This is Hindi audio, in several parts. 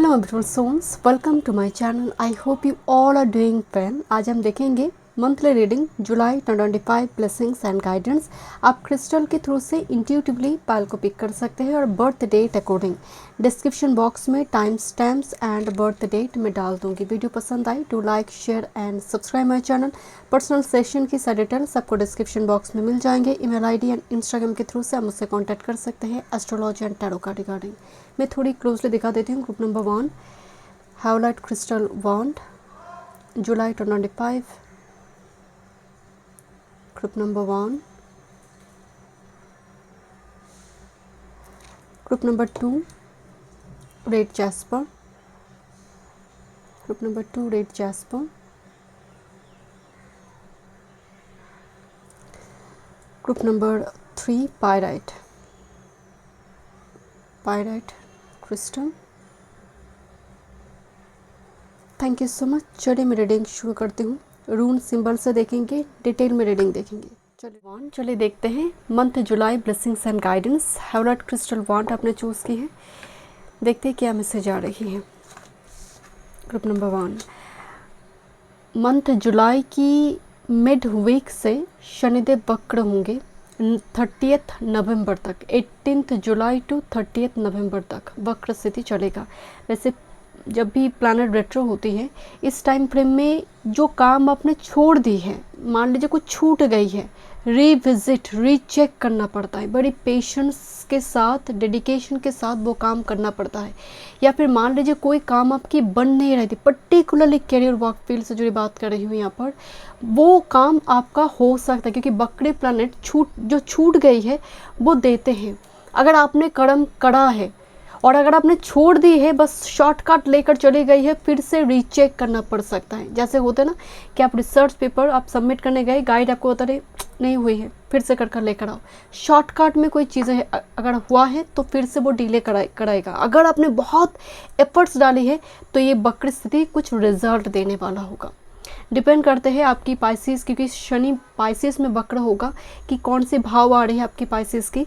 Hello beautiful souls, welcome to my channel. I hope you all are doing well. आज हम देखेंगे monthly reading July 2025 blessings and guidance. आप क्रिस्टल के थ्रू से इंट्यूटिवली पायल को पिक कर सकते हैं और birth date according description box में time stamps and birth date में डाल दूंगी। वीडियो पसंद आई टू like share and subscribe my channel. Personal session की सारी डिटेल्स आपको डिस्क्रिप्शन बॉक्स में मिल जाएंगे। ईमेल आईडी एंड इंस्टाग्राम के थ्रू से आप मुझसे कॉन्टैक्ट कर सकते हैं astrology and tarot card regarding. मैं थोड़ी क्लोजली दिखा देती हूँ। Group number 1 howlite crystal wand July 2025। Group number 1, group number 2 red jasper, group number 2 red jasper, group number 3 pyrite, pyrite crystal. Thank you so much. चलिए मैं रीडिंग शुरू करती हूँ। रून सिंबल से देखेंगे, डिटेल में रीडिंग देखेंगे। चलिए देखते हैं month July blessings and guidance. Howlite crystal wand आपने चूज़ की है। देखते हैं क्या मैसेज आ रही है। ग्रुप नंबर 1, मंथ जुलाई की मिड वीक से शनिदेव वक्र होंगे 30 नवंबर तक। 18 जुलाई टू 30 नवंबर तक वक्र स्थिति चलेगा। वैसे जब भी प्लैनेट रेट्रो होती है इस टाइम फ्रेम में जो काम आपने छोड़ दी है, मान लीजिए कुछ छूट गई है, रीविजिट रीचेक करना पड़ता है। बड़ी पेशेंस के साथ, डेडिकेशन के साथ वो काम करना पड़ता है। या फिर मान लीजिए कोई काम आपकी बन नहीं रही थी, पर्टिकुलरली करियर वर्क फील्ड से जुड़ी बात कर रही हूँ यहाँ पर, वो काम आपका हो सकता है क्योंकि बकरे प्लैनेट जो छूट गई है वो देते हैं। अगर आपने कर्म करा है और अगर आपने छोड़ दी है, बस शॉर्टकट लेकर चली गई है, फिर से रीचेक करना पड़ सकता है। जैसे होते ना कि आप रिसर्च पेपर आप सबमिट करने गए, गाइड आपको बता रहे नहीं हुई है, फिर से कर लेकर आओ। शॉर्टकट में कोई चीज़ें अगर हुआ है तो फिर से वो डिले कराएगा। अगर आपने बहुत एफर्ट्स डाली है तो ये वक्र स्थिति कुछ रिजल्ट देने वाला होगा। डिपेंड करते हैं आपकी पाइसिस, क्योंकि शनि पाइसिस में वक्र होगा कि कौन से भाव आ रही है आपकी पाइसिस की।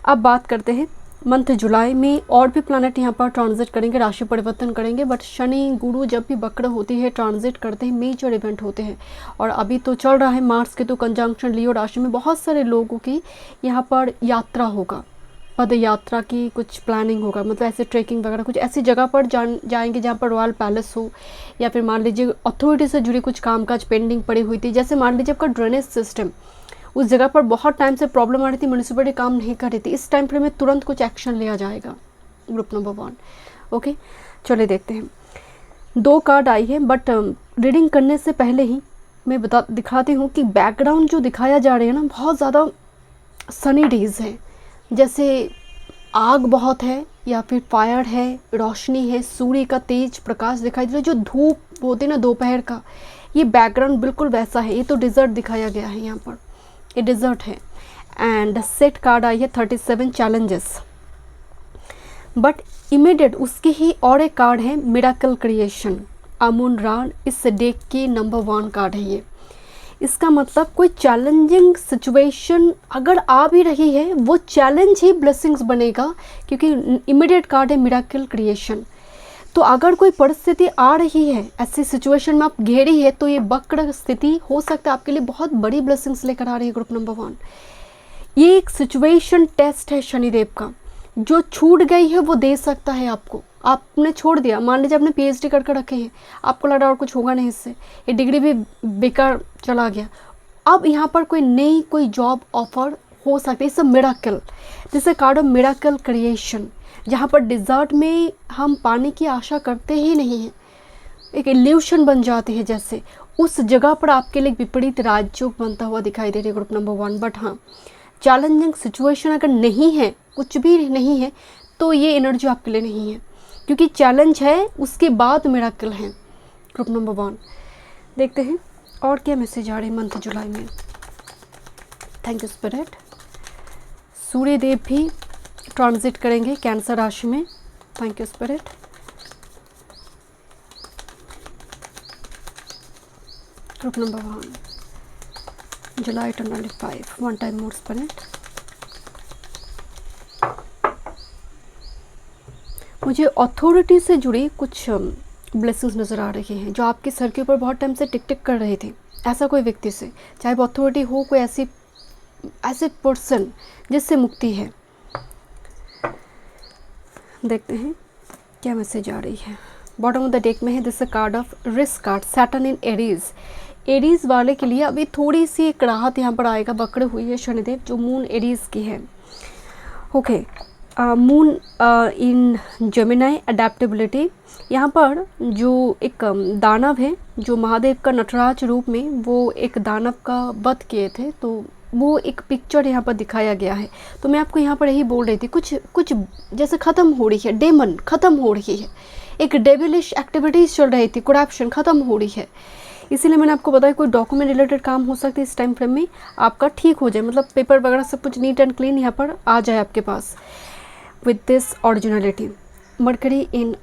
अब बात करते हैं मंथ जुलाई में और भी प्लैनेट यहाँ पर ट्रांजिट करेंगे, राशि परिवर्तन करेंगे। बट शनि गुरु जब भी वक्र होती है, ट्रांजिट करते हैं, मेजर इवेंट होते हैं। और अभी तो चल रहा है मार्स के तो कंजंक्शन लियो राशि में बहुत सारे लोगों की यहाँ पर यात्रा होगा, पद यात्रा की कुछ प्लानिंग होगा। मतलब ऐसे ट्रैकिंग वगैरह कुछ ऐसी जगह पर जाएंगे जहाँ पर रॉयल पैलेस हो, या फिर मान लीजिए अथॉरिटी से जुड़ी कुछ कामकाज पेंडिंग पड़ी हुई थी। जैसे मान लीजिए आपका ड्रेनेज सिस्टम उस जगह पर बहुत टाइम से प्रॉब्लम आ रही थी, म्यूनिसिपैलिटी काम नहीं कर रही थी, इस टाइम फ्रेम में तुरंत कुछ एक्शन लिया जाएगा। Group number 1 okay. चलिए देखते हैं। 2 कार्ड आई है, बट रीडिंग करने से पहले ही मैं दिखाती हूँ कि बैकग्राउंड जो दिखाया जा रहा है ना, बहुत ज़्यादा सनी डेज है। जैसे आग बहुत है या फिर फायर है, रोशनी है, सूर्य का तेज प्रकाश दिखाई दे रहा है, जो धूप होती है ना दोपहर का, ये बैकग्राउंड बिल्कुल वैसा है। ये तो डिज़र्ट दिखाया गया है यहाँ पर, ये डिज़र्ट है। एंड सेट कार्ड आई है 37 चैलेंजेस। बट इमीडिएट उसकी ही और एक कार्ड है मिराकल क्रिएशन, अमून रान। इस डेक की नंबर 1 कार्ड है ये। इसका मतलब कोई चैलेंजिंग सिचुएशन अगर आ भी रही है, वो चैलेंज ही ब्लेसिंग्स बनेगा, क्योंकि इमीडिएट कार्ड है मिराकल क्रिएशन। तो अगर कोई परिस्थिति आ रही है, ऐसी सिचुएशन में आप घेरी है, तो ये वक्र स्थिति हो सकता है आपके लिए बहुत बड़ी ब्लेसिंग्स लेकर आ रही है। ग्रुप नंबर 1 ये एक सिचुएशन टेस्ट है शनिदेव का। जो छूट गई है वो दे सकता है आपको। आपने छोड़ दिया, मान लीजिए आपने पीएचडी कर रखे हैं, आपको लगा और कुछ होगा नहीं इससे, ये डिग्री भी बेकार चला गया। अब यहाँ पर कोई नई कोई जॉब ऑफर हो सकती है। इट्स अ मिराकल, जैसे कार्ड ऑफ मिराकल क्रिएशन, जहाँ पर डिज़र्ट में हम पानी की आशा करते ही नहीं हैं, एक इल्यूशन बन जाती है। जैसे उस जगह पर आपके लिए विपरीत राजयोग बनता हुआ दिखाई दे रही है। ग्रुप नंबर 1 बट हाँ, चैलेंजिंग सिचुएशन अगर नहीं है, कुछ भी नहीं है, तो ये एनर्जी आपके लिए नहीं है, क्योंकि चैलेंज है उसके बाद मिराकल है। ग्रुप नंबर 1 देखते हैं और क्या मैसेज आ रहे हैं मंथ जुलाई में। Thank you spirit. Surya Dev भी ट्रांजिट करेंगे कैंसर राशि में। Thank you spirit. Group number 1 July 2025 1 time more spirit. मुझे अथॉरिटी से जुड़ी कुछ ब्लेसिंग्स नज़र आ रही हैं जो आपके सर के ऊपर बहुत टाइम से टिक टिक कर रहे थे। ऐसा कोई व्यक्ति से, चाहे वो अथॉरिटी हो, कोई ऐसे पर्सन जिससे मुक्ति है। देखते हैं क्या मैसेज आ रही है। बॉटम ऑफ द डेक में है this card of risk card, Saturn in Aries. Aries वाले के लिए अभी थोड़ी सी एक राहत यहाँ पर आएगा। बकड़े हुई है शनिदेव जो मून एरीज की है। Okay, moon in Gemini, adaptability. यहाँ पर जो एक दानव है जो महादेव का नटराज रूप में वो एक दानव का वध किए थे, तो वो एक पिक्चर यहाँ पर दिखाया गया है। तो मैं आपको यहाँ पर यही बोल रही थी, कुछ जैसे ख़त्म हो रही है, डेमन ख़त्म हो रही है, एक डेविलिश एक्टिविटीज़ चल रही थी, करप्शन ख़त्म हो रही है। इसीलिए मैंने आपको बताया कोई डॉक्यूमेंट रिलेटेड काम हो सकता है इस टाइम फ्रेम में आपका ठीक हो जाए, मतलब पेपर वगैरह सब कुछ नीट एंड क्लीन यहाँ पर आ जाए आपके पास with this originality. Mercury in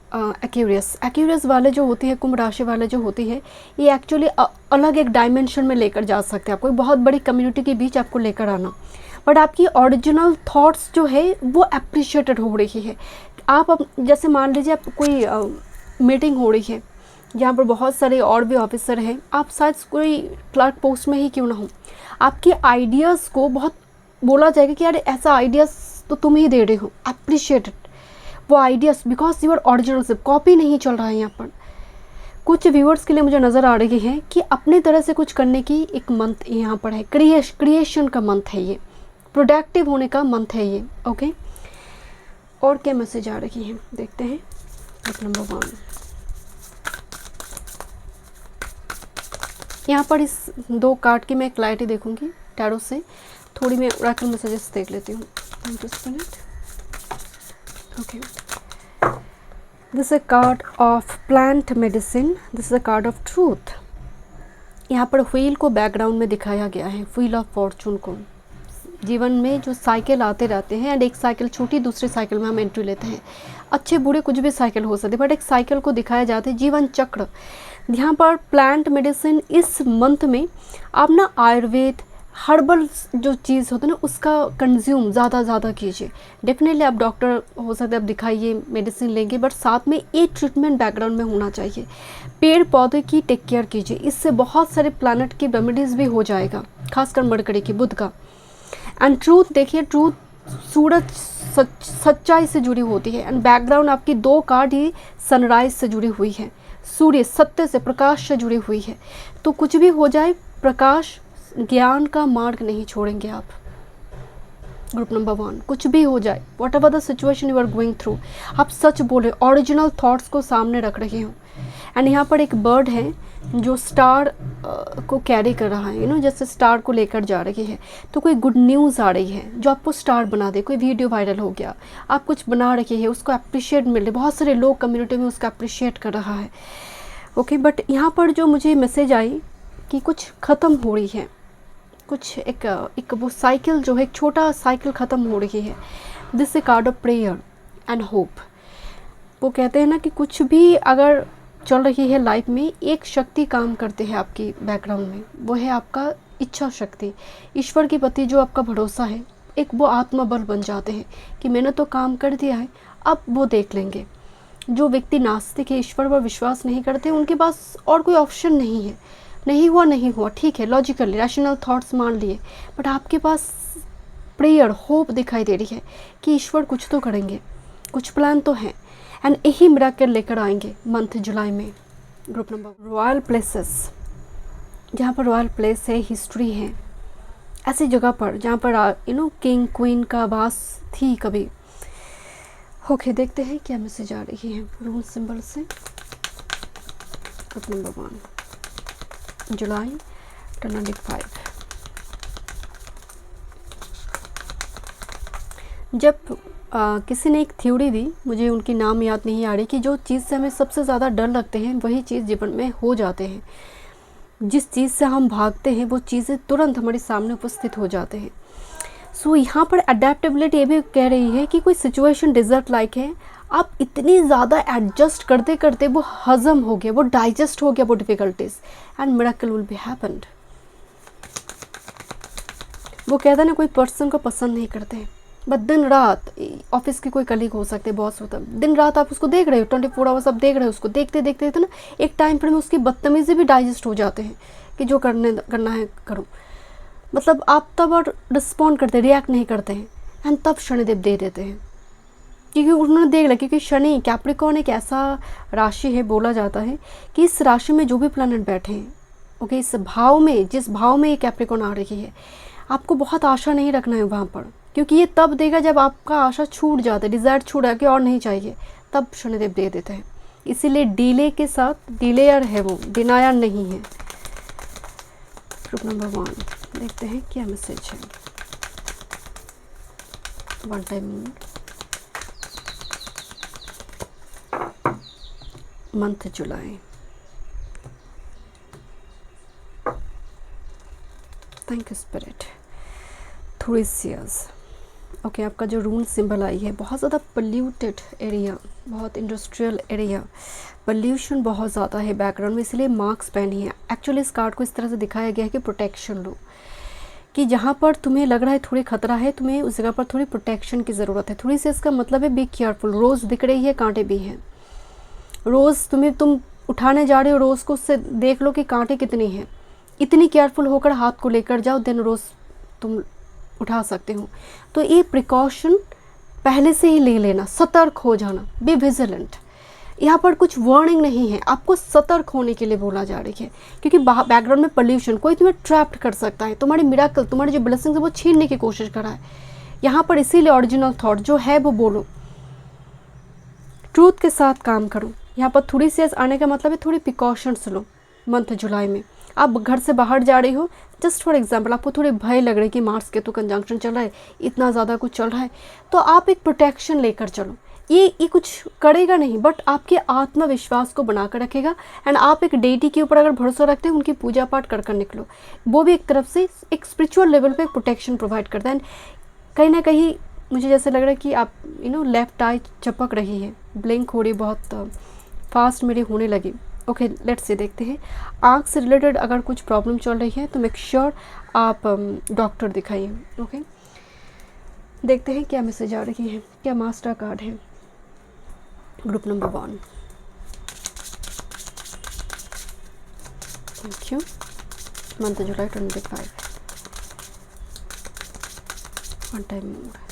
Aquarius वाले जो होती है, कुंभ राशि वाले जो होती है, ये एक्चुअली अलग एक डायमेंशन में लेकर जा सकते हैं आपको, बहुत बड़ी कम्युनिटी के बीच आपको लेकर आना। बट आपकी ओरिजिनल थॉट्स जो है वो अप्रिशिएटेड हो रही है। आप जैसे मान लीजिए आप कोई मीटिंग हो रही है जहाँ पर बहुत सारे और भी ऑफिसर हैं, आप शायद कोई क्लर्क पोस्ट में ही क्यों ना हो, आपके आइडियाज़ को बहुत बोला जाएगा कि यार ऐसा आइडियाज़ तो तुम ही दे रहे हो, अप्रिशिएटेड वो आइडियाज़, बिकॉज यूर ओरिजिनल से कॉपी नहीं चल रहा है यहाँ पर। कुछ व्यूअर्स के लिए मुझे नज़र आ रही है कि अपने तरह से कुछ करने की एक मंथ यहाँ पर है, क्रिएशन का मंथ है ये, प्रोडक्टिव होने का मंथ है ये। ओके, और क्या मैसेज आ रही है देखते हैं। नंबर 1, यहाँ पर इस 2 कार्ड की मैं क्लैरिटी देखूंगी टैरो से, थोड़ी मैं ओरेकल मैसेजेस देख लेती हूँ। Okay, this is a card of plant medicine, this is a card of truth. यहाँ पर व्हील को बैकग्राउंड में दिखाया गया है, व्हील ऑफ फॉर्चून को। जीवन में जो साइकिल आते रहते हैं एंड एक साइकिल छूटी दूसरी साइकिल में हम एंट्री लेते हैं, अच्छे बुरे कुछ भी साइकिल हो सकते हैं, बट एक साइकिल को दिखाया जाता है, जीवन चक्र। यहाँ पर प्लांट मेडिसिन इस मंथ में आप ना आयुर्वेद हर्बल जो चीज़ होती है ना उसका कंज्यूम ज़्यादा कीजिए। डेफिनेटली आप डॉक्टर हो सकते हैं, आप दिखाइए, मेडिसिन लेंगे, बट साथ में एक ट्रीटमेंट बैकग्राउंड में होना चाहिए। पेड़ पौधे की टेक केयर कीजिए, इससे बहुत सारे प्लानट की रेमेडीज़ भी हो जाएगा, खासकर मरकरी की, बुध का। एंड ट्रूथ देखिए, ट्रूथ सूरज सच्चाई से जुड़ी होती है एंड बैकग्राउंड आपकी 2 कार्ड ही सनराइज से जुड़ी हुई है, सूर्य सत्य से, प्रकाश से जुड़ी हुई है। तो कुछ भी हो जाए, प्रकाश ज्ञान का मार्ग नहीं छोड़ेंगे आप। ग्रुप नंबर 1, कुछ भी हो जाए, whatever the situation you are going through, आप सच बोले, ओरिजिनल थॉट्स को सामने रख रहे हो। एंड यहाँ पर एक बर्ड है जो स्टार को कैरी कर रहा है, जैसे स्टार को लेकर जा रही है। तो कोई गुड न्यूज़ आ रही है जो आपको स्टार बना दे, कोई वीडियो वायरल हो गया, आप कुछ बना रही है, उसको अप्रिशिएट मिल रही, बहुत सारे लोग कम्युनिटी में उसका अप्रिशिएट कर रहा है। ओके, बट यहाँ पर जो मुझे मैसेज आई कि कुछ ख़त्म हो रही है, कुछ एक वो साइकिल जो है, एक छोटा साइकिल ख़त्म हो रही है। This A card of prayer and hope. वो कहते हैं ना कि कुछ भी अगर चल रही है लाइफ में, एक शक्ति काम करते हैं आपकी बैकग्राउंड में, वो है आपका इच्छा शक्ति, ईश्वर के प्रति जो आपका भरोसा है, एक वो आत्मबल बन जाते हैं कि मैंने तो काम कर दिया है, अब वो देख लेंगे। जो व्यक्ति नास्तिक है, ईश्वर पर विश्वास नहीं करते, उनके पास और कोई ऑप्शन नहीं है, नहीं हुआ ठीक है, लॉजिकली रैशनल थॉट्स मान लिए, बट आपके पास प्रेयर होप दिखाई दे रही है कि ईश्वर कुछ तो करेंगे, कुछ प्लान तो है एंड यही मिराकल लेकर आएंगे मंथ जुलाई में। ग्रुप नंबर रॉयल प्लेसेस, जहाँ पर रॉयल प्लेस है, हिस्ट्री है, ऐसी जगह पर जहाँ पर किंग क्वीन का वास थी कभी। ओके, देखते हैं क्या मैसेज आ रही है रून सिंबल से। Group number 1 July 2025। जब किसी ने एक थ्योरी दी, मुझे उनकी नाम याद नहीं आ रही, कि जो चीज़ से हमें सबसे ज़्यादा डर लगते हैं वही चीज़ जीवन में हो जाते हैं। जिस चीज़ से हम भागते हैं वो चीज़ें तुरंत हमारे सामने उपस्थित हो जाते हैं। सो यहाँ पर अडेप्टेबिलिटी ये भी कह रही है कि कोई सिचुएशन डिज़र्ट लाइक है, आप इतनी ज़्यादा एडजस्ट करते करते वो हज़म हो गया, वो डाइजेस्ट हो गया वो difficulties, and miracle will be happened. वो कहता है ना, कोई पर्सन को पसंद नहीं करते, बट दिन रात ऑफिस के कोई कलीग हो सकते, बॉस होता, दिन रात आप उसको देख रहे हो, 24 आवर्स आप देख रहे हो उसको, देखते देखते ना एक टाइम पर में उसकी बदतमीज़ी भी डाइजेस्ट हो जाते हैं कि जो करना है करो। मतलब आप तब और रिस्पॉन्ड करते, रिएक्ट नहीं करते हैं, एंड तब शनिदेव दे देते हैं, क्योंकि उन्होंने देख लिया। क्योंकि शनि कैप्रिकॉर्न एक ऐसा राशि है, बोला जाता है कि इस राशि में जो भी प्लैनेट बैठे हैं, ओके, इस भाव में, जिस भाव में ये कैप्रिकॉर्न आ रही है, आपको बहुत आशा नहीं रखना है वहाँ पर, क्योंकि ये तब देगा जब आपका आशा छूट जाता है, डिज़ायर छूट जाए कि और नहीं चाहिए, तब शनिदेव दे देते हैं। इसीलिए डिले के साथ डिलेयर है, वो डिनायर नहीं है। ग्रुप नंबर 1 देखते हैं क्या मैसेज है। One time mood, month July. Thank you spirit. थ्रूसियस, ओके, आपका जो रून सिंबल आई है, बहुत ज़्यादा पोल्यूटेड एरिया, बहुत इंडस्ट्रियल एरिया, पोल्यूशन बहुत ज़्यादा है बैकग्राउंड में, इसलिए मार्क्स पहनी है। एक्चुअली इस कार्ड को इस तरह से दिखाया गया है कि प्रोटेक्शन लो, कि जहाँ पर तुम्हें लग रहा है थोड़ी खतरा है, तुम्हें उस जगह पर थोड़ी प्रोटेक्शन की ज़रूरत है। थोड़ी सी इसका मतलब है बी केयरफुल। रोज़ दिख रही है, कांटे भी हैं। रोज़ तुम उठाने जा रहे हो रोज़ को, उससे देख लो कि कांटे कितनी हैं, इतनी केयरफुल होकर हाथ को लेकर जाओ, देन रोज़ तुम उठा सकते हो। तो ये प्रिकॉशन पहले से ही ले लेना, सतर्क हो जाना, बी विजिलेंट। यहाँ पर कुछ वार्निंग नहीं है, आपको सतर्क होने के लिए बोला जा रही है, क्योंकि बैकग्राउंड में पोल्यूशन, कोई तुम्हें ट्रैप्ड कर सकता है, तुम्हारी मिराकल, तुम्हारी जो ब्लेसिंग है वो छीनने की कोशिश कर रहा है यहाँ पर। इसीलिए ओरिजिनल थॉट जो है वो बोलो, ट्रूथ के साथ काम करो। यहाँ पर थोड़ी सी आने का मतलब है थोड़ी प्रिकॉशंस लो मंथ जुलाई में। आप घर से बाहर जा रही हो, जस्ट फॉर एग्जांपल आपको थोड़ी भय लग रही है कि मार्स केतु कंजंक्शन चल रहा है, इतना ज़्यादा कुछ चल रहा है, तो आप एक प्रोटेक्शन लेकर चलो। ये कुछ करेगा नहीं, बट आपके आत्मविश्वास को बनाकर रखेगा। एंड आप एक डेटी के ऊपर अगर भरोसा रखते हैं, उनकी पूजा पाठ कर निकलो, वो भी एक तरफ से एक स्पिरिचुअल लेवल पे प्रोटेक्शन प्रोवाइड करता है। कहीं ना कहीं मुझे जैसे लग रहा है कि आप लेफ्ट आई चपक रही है, ब्लिंक हो रही, बहुत फास्ट मेरी होने लगी। ओके, लेट्स से देखते हैं। आँख से रिलेटेड अगर कुछ प्रॉब्लम चल रही है तो मेक श्योर आप डॉक्टर दिखाइए। ओके, देखते हैं क्या मैसेज आ रही है, क्या मास्टर कार्ड है। Group number 1, thank you. Month July 25, one time mood.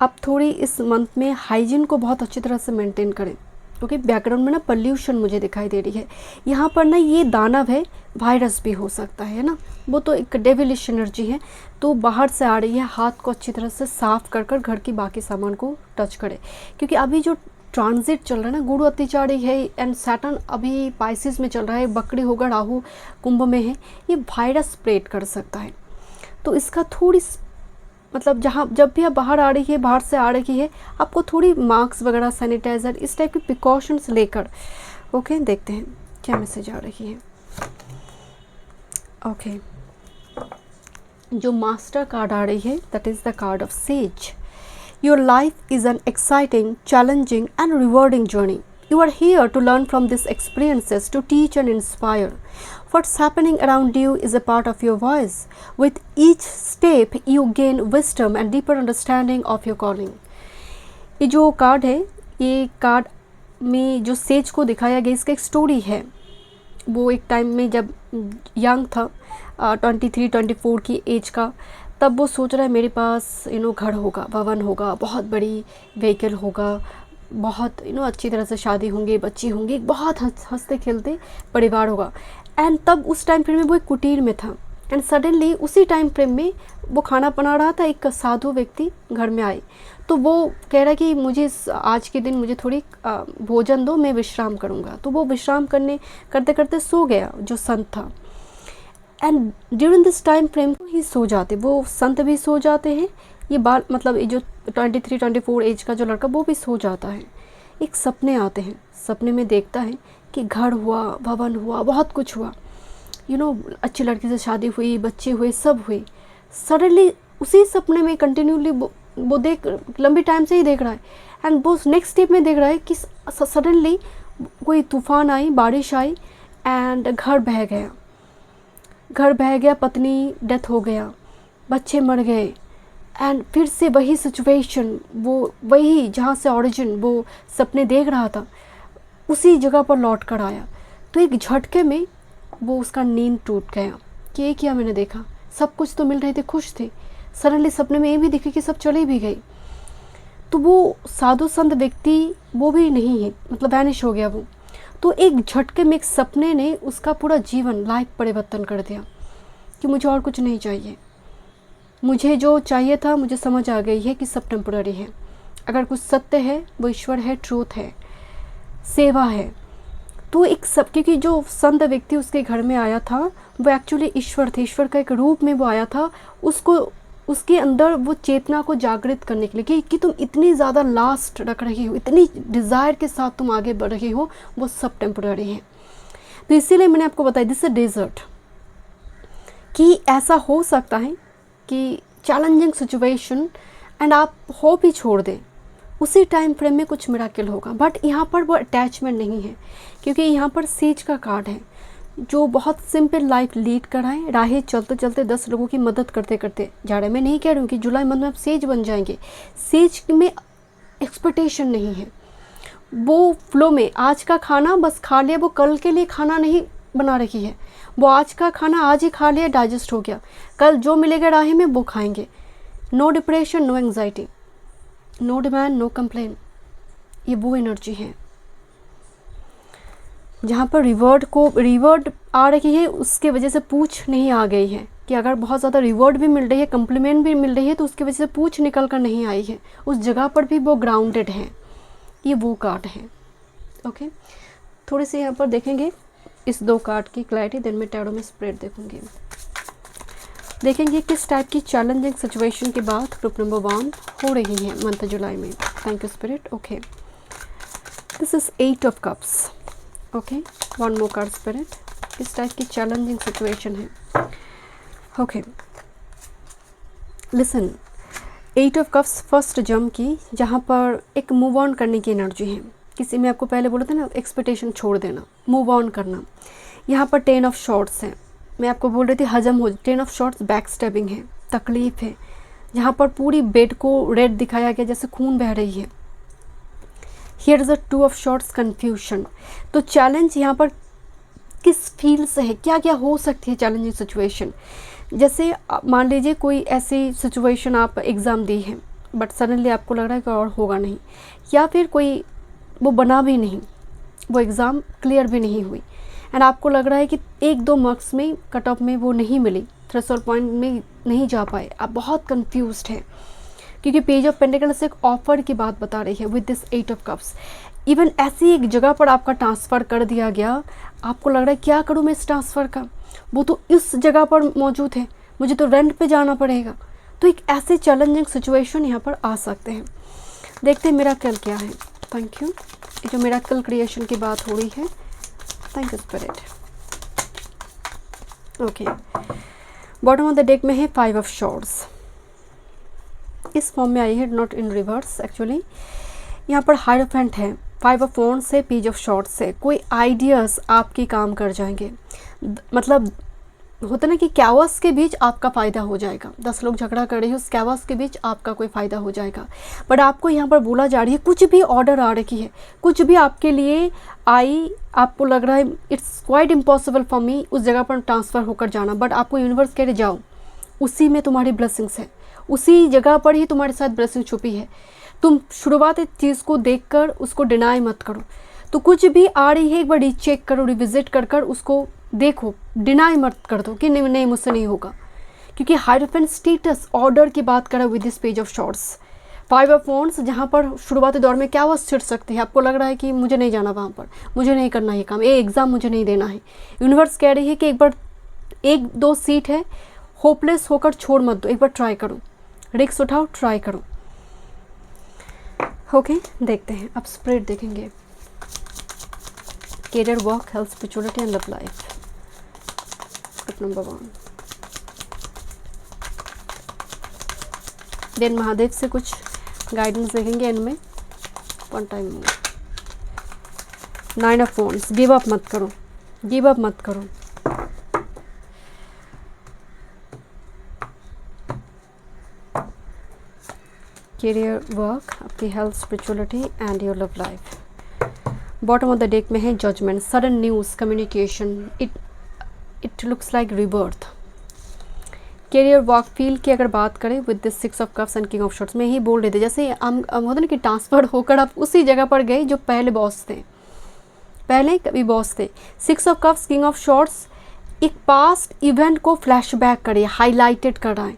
आप थोड़ी इस मंथ में हाइजीन को बहुत अच्छी तरह से मेंटेन करें, क्योंकि बैकग्राउंड में ना पोल्यूशन मुझे दिखाई दे रही है। यहाँ पर ना ये दानव है, वायरस भी हो सकता है ना, वो तो एक डेविलिश एनर्जी है, तो बाहर से आ रही है। हाथ को अच्छी तरह से साफ कर कर घर की बाकी सामान को टच करे, क्योंकि अभी जो ट्रांजिट चल रहा है ना, गुरु अतिचारी है एंड सैटर्न अभी पाइसिस में चल रहा है, बकरी होगा, राहु कुंभ में है, ये वायरस स्प्रेड कर सकता है। तो इसका थोड़ी मतलब जब भी आप बाहर आ रही है, बाहर से आ रही है, आपको थोड़ी मास्क वगैरह, सैनिटाइज़र, इस टाइप की प्रिकॉशंस लेकर। ओके, देखते हैं क्या मैसेज आ रही है। ओके, जो मास्टर कार्ड आ रही है, that is the card of says. Your life is an exciting, challenging and rewarding journey. You are here to learn from these experiences, to teach and inspire. What's happening around you is a part of your voice. With each step, you gain wisdom and deeper understanding of your calling. ये जो कार्ड है, ये कार्ड में जो सेज को दिखाया गया, इसका एक स्टोरी है। वो एक टाइम में जब यंग था, 23-24 की एज का, तब वो सोच रहा है मेरे पास घर होगा, भवन होगा, बहुत बड़ी व्हीकल होगा, बहुत अच्छी तरह से शादी होंगी, बच्ची होंगी, बहुत हंसते खेलते परिवार होगा। एंड तब उस टाइम फ्रेम में वो एक कुटीर में था, एंड सडनली उसी टाइम फ्रेम में वो खाना बना रहा था, एक साधु व्यक्ति घर में आए, तो वो कह रहा कि मुझे आज के दिन मुझे थोड़ी भोजन दो, मैं विश्राम करूँगा। तो वो विश्राम करते करते सो गया जो संत था। And during this time frame ही सो जाते, वो संत भी सो जाते हैं, ये बाल मतलब ये जो 23-24 एज का जो लड़का, वो भी सो जाता है। एक सपने आते हैं, सपने में देखता है कि घर हुआ, भवन हुआ, बहुत कुछ हुआ, अच्छी लड़की से शादी हुई, बच्चे हुए, सब हुए। सडनली उसी सपने में कंटिन्यूली वो देख, लंबी टाइम से ही देख रहा है, एंड वो नेक्स्ट स्टेप में देख रहा है कि सडनली कोई तूफान आई, बारिश आई, एंड घर बह गया। घर बह गया, पत्नी डेथ हो गया, बच्चे मर गए, एंड फिर से वही सिचुएशन, वो वही जहाँ से ओरिजिन वो सपने देख रहा था उसी जगह पर लौट कर आया। तो एक झटके में वो उसका नींद टूट गया कि ये क्या मैंने देखा, सब कुछ तो मिल रहे थे, खुश थे, सडनली सपने में ये भी दिखे कि सब चले भी गए। तो वो साधु संत व्यक्ति वो भी नहीं है, मतलब वैनिश हो गया वो। तो एक झटके में एक सपने ने उसका पूरा जीवन, लाइफ परिवर्तन कर दिया कि मुझे और कुछ नहीं चाहिए, मुझे जो चाहिए था मुझे समझ आ गई है कि सब टेम्पररी है। अगर कुछ सत्य है वो ईश्वर है, ट्रूथ है, सेवा है। तो एक सब, क्योंकि जो संत व्यक्ति उसके घर में आया था वो एक्चुअली ईश्वर थे, ईश्वर का एक रूप में वो आया था, उसको उसके अंदर वो चेतना को जागृत करने के लिए कि तुम इतनी ज़्यादा लास्ट रख रही हो, इतनी डिज़ायर के साथ तुम आगे बढ़ रही हो, वो सब टेम्पररी है। तो इसीलिए मैंने आपको बताया दिस इज डेजर्ट, कि ऐसा हो सकता है कि चैलेंजिंग सिचुएशन एंड आप होप ही छोड़ दें, उसी टाइम फ्रेम में कुछ मिराकिल होगा। बट यहाँ पर वो अटैचमेंट नहीं है, क्योंकि यहाँ पर सेज का कार्ड है जो बहुत सिंपल लाइफ लीड कराएं, राहें चलते चलते 10 लोगों की मदद करते करते जा रहे हैं। मैं नहीं कह रही हूँ कि जुलाई मंथ में आप सेज बन जाएंगे, सेज में एक्सपेक्टेशन नहीं है, वो फ्लो में आज का खाना बस खा लिया, वो कल के लिए खाना नहीं बना रही है, वो आज का खाना आज ही खा लिया, डाइजेस्ट हो गया, कल जो मिलेगा राह में वो खाएंगे। No depression, no anxiety, no demand, no complain, ये वो एनर्जी है जहाँ पर रिवॉर्ड आ रही है, उसके वजह से पूछ नहीं आ गई है कि अगर बहुत ज़्यादा रिवॉर्ड भी मिल रही है, कम्प्लीमेंट भी मिल रही है, तो उसकी वजह से पूछ निकल कर नहीं आई है, उस जगह पर भी वो ग्राउंडेड है। ये वो कार्ड है। ओके, थोड़ी सी यहाँ पर देखेंगे इस 2 कार्ड की क्लैरिटी, देन मैं टैरो में स्प्रेड देखूंगी। देखेंगे किस टाइप की चैलेंजिंग सिचुएशन के बाद ग्रुप नंबर 1 हो रही है मंथ जुलाई में। Thank you spirit. Okay, this is 8 of cups. Okay, 1 more card spirit, किस टाइप की चैलेंजिंग सिचुएशन है। Okay, listen, 8 of cups first जम की, जहाँ पर एक मूव ऑन करने की एनर्जी है। किसी में आपको पहले बोला था ना, एक्सपेक्टेशन छोड़ देना, मूव ऑन करना। यहाँ पर 10 ऑफ शॉर्ट्स है, मैं आपको बोल रही थी हजम हो, 10 ऑफ शॉर्ट्स बैक स्टेबिंग है, तकलीफ है, जहाँ पर पूरी बेड को रेड दिखाया गया जैसे खून बह रही है। Here is a 2 of shorts, confusion. तो चैलेंज यहाँ पर किस फील्ड से है, क्या क्या हो सकती है चैलेंजिंग सिचुएशन। जैसे मान लीजिए कोई ऐसी सिचुएशन, आप एग्ज़ाम दी है बट सडनली आपको लग रहा है कि और होगा नहीं, या फिर कोई वो बना भी नहीं, वो एग्ज़ाम क्लियर भी नहीं हुई, एंड आपको लग रहा है कि 1-2 मार्क्स में कट ऑफ में वो नहीं मिली, थ्रेशोल्ड पॉइंट में नहीं जा पाए, आप बहुत कंफ्यूज्ड हैं, क्योंकि पेज ऑफ पेंटिकल्स एक ऑफर की बात बता रही है with this 8 of cups. Even ऐसी एक जगह पर आपका ट्रांसफ़र कर दिया गया, आपको लग रहा है क्या करूँ मैं इस ट्रांसफ़र का, वो तो इस जगह पर मौजूद है, मुझे तो रेंट पे जाना पड़ेगा। तो एक ऐसे चैलेंजिंग सिचुएशन यहाँ पर आ सकते हैं। देखते हैं मिरेकल क्या है। थैंक यू, ये जो मिरेकल क्रिएशन की बात हो रही है। Thank you spirit. Okay, bottom of the deck में है 5 ऑफ शॉर्ट्स, इस फॉर्म में आई है, नॉट इन रिवर्स एक्चुअली। यहाँ पर हायरोफेंट है, 5 ऑफ वॉन्ड्स से, पेज ऑफ शॉर्ट्स से। कोई आइडियाज़ आपके काम कर जाएंगे, मतलब होता ना कि कैओस के बीच आपका फ़ायदा हो जाएगा। 10 लोग झगड़ा कर रहे हैं, उस कैओस के बीच आपका कोई फ़ायदा हो जाएगा। बट आपको यहाँ पर बोला जा रही है, कुछ भी ऑर्डर आ रही है, कुछ भी आपके लिए आई, आपको लग रहा है it's quite impossible for me उस जगह पर ट्रांसफ़र होकर जाना, बट आपको यूनिवर्स कह रहे जाओ, उसी में तुम्हारी ब्लेसिंग्स है, उसी जगह पर ही तुम्हारे साथ ब्लेसिंग छुपी है। तुम शुरुआत एक चीज़ को देखकर उसको डिनाई मत करो। तो कुछ भी आ रही है, एक बार रीचेक करो, रिविजिट कर उसको देखो, डिनाई मत कर दो कि नहीं नहीं मुझसे नहीं होगा, क्योंकि हायरोफेंट स्टेटस ऑर्डर की बात करा with this page of shorts. 5 of wands, जहाँ पर शुरुआती दौर में क्या वह छिड़ सकती है, आपको लग रहा है कि मुझे नहीं जाना वहाँ पर, मुझे नहीं करना ये काम, ये एग्ज़ाम मुझे नहीं देना है। यूनिवर्स कह रही है कि एक बार 1-2 सीट है, होपलेस होकर छोड़ मत दो, एक बार ट्राई करो, रिस्क उठाओ, ट्राई करो। ओके, देखते हैं अब स्प्रेड देखेंगे। Career, work, health, spirituality and love life, number 1। Then Mahadev से कुछ गाइडेंस देखेंगे एंड में, 1 time more. 9 of wands, give up मत करो, गिव अप मत करो। करियर, वर्क, आपकी health, spirituality and your love life. Bottom of the deck में है judgement, sudden news, communication, it looks like rebirth. Career, work, field की अगर बात करें with this 6 of cups and king of shorts में ही बोल रहे थे, जैसे हम होता ना कि ट्रांसफर होकर आप उसी जगह पर गए जो पहले बॉस थे, पहले कभी बॉस थे। 6 of cups, king of shorts एक पास्ट इवेंट को फ्लैशबैक करे, हाईलाइटेड कराएं।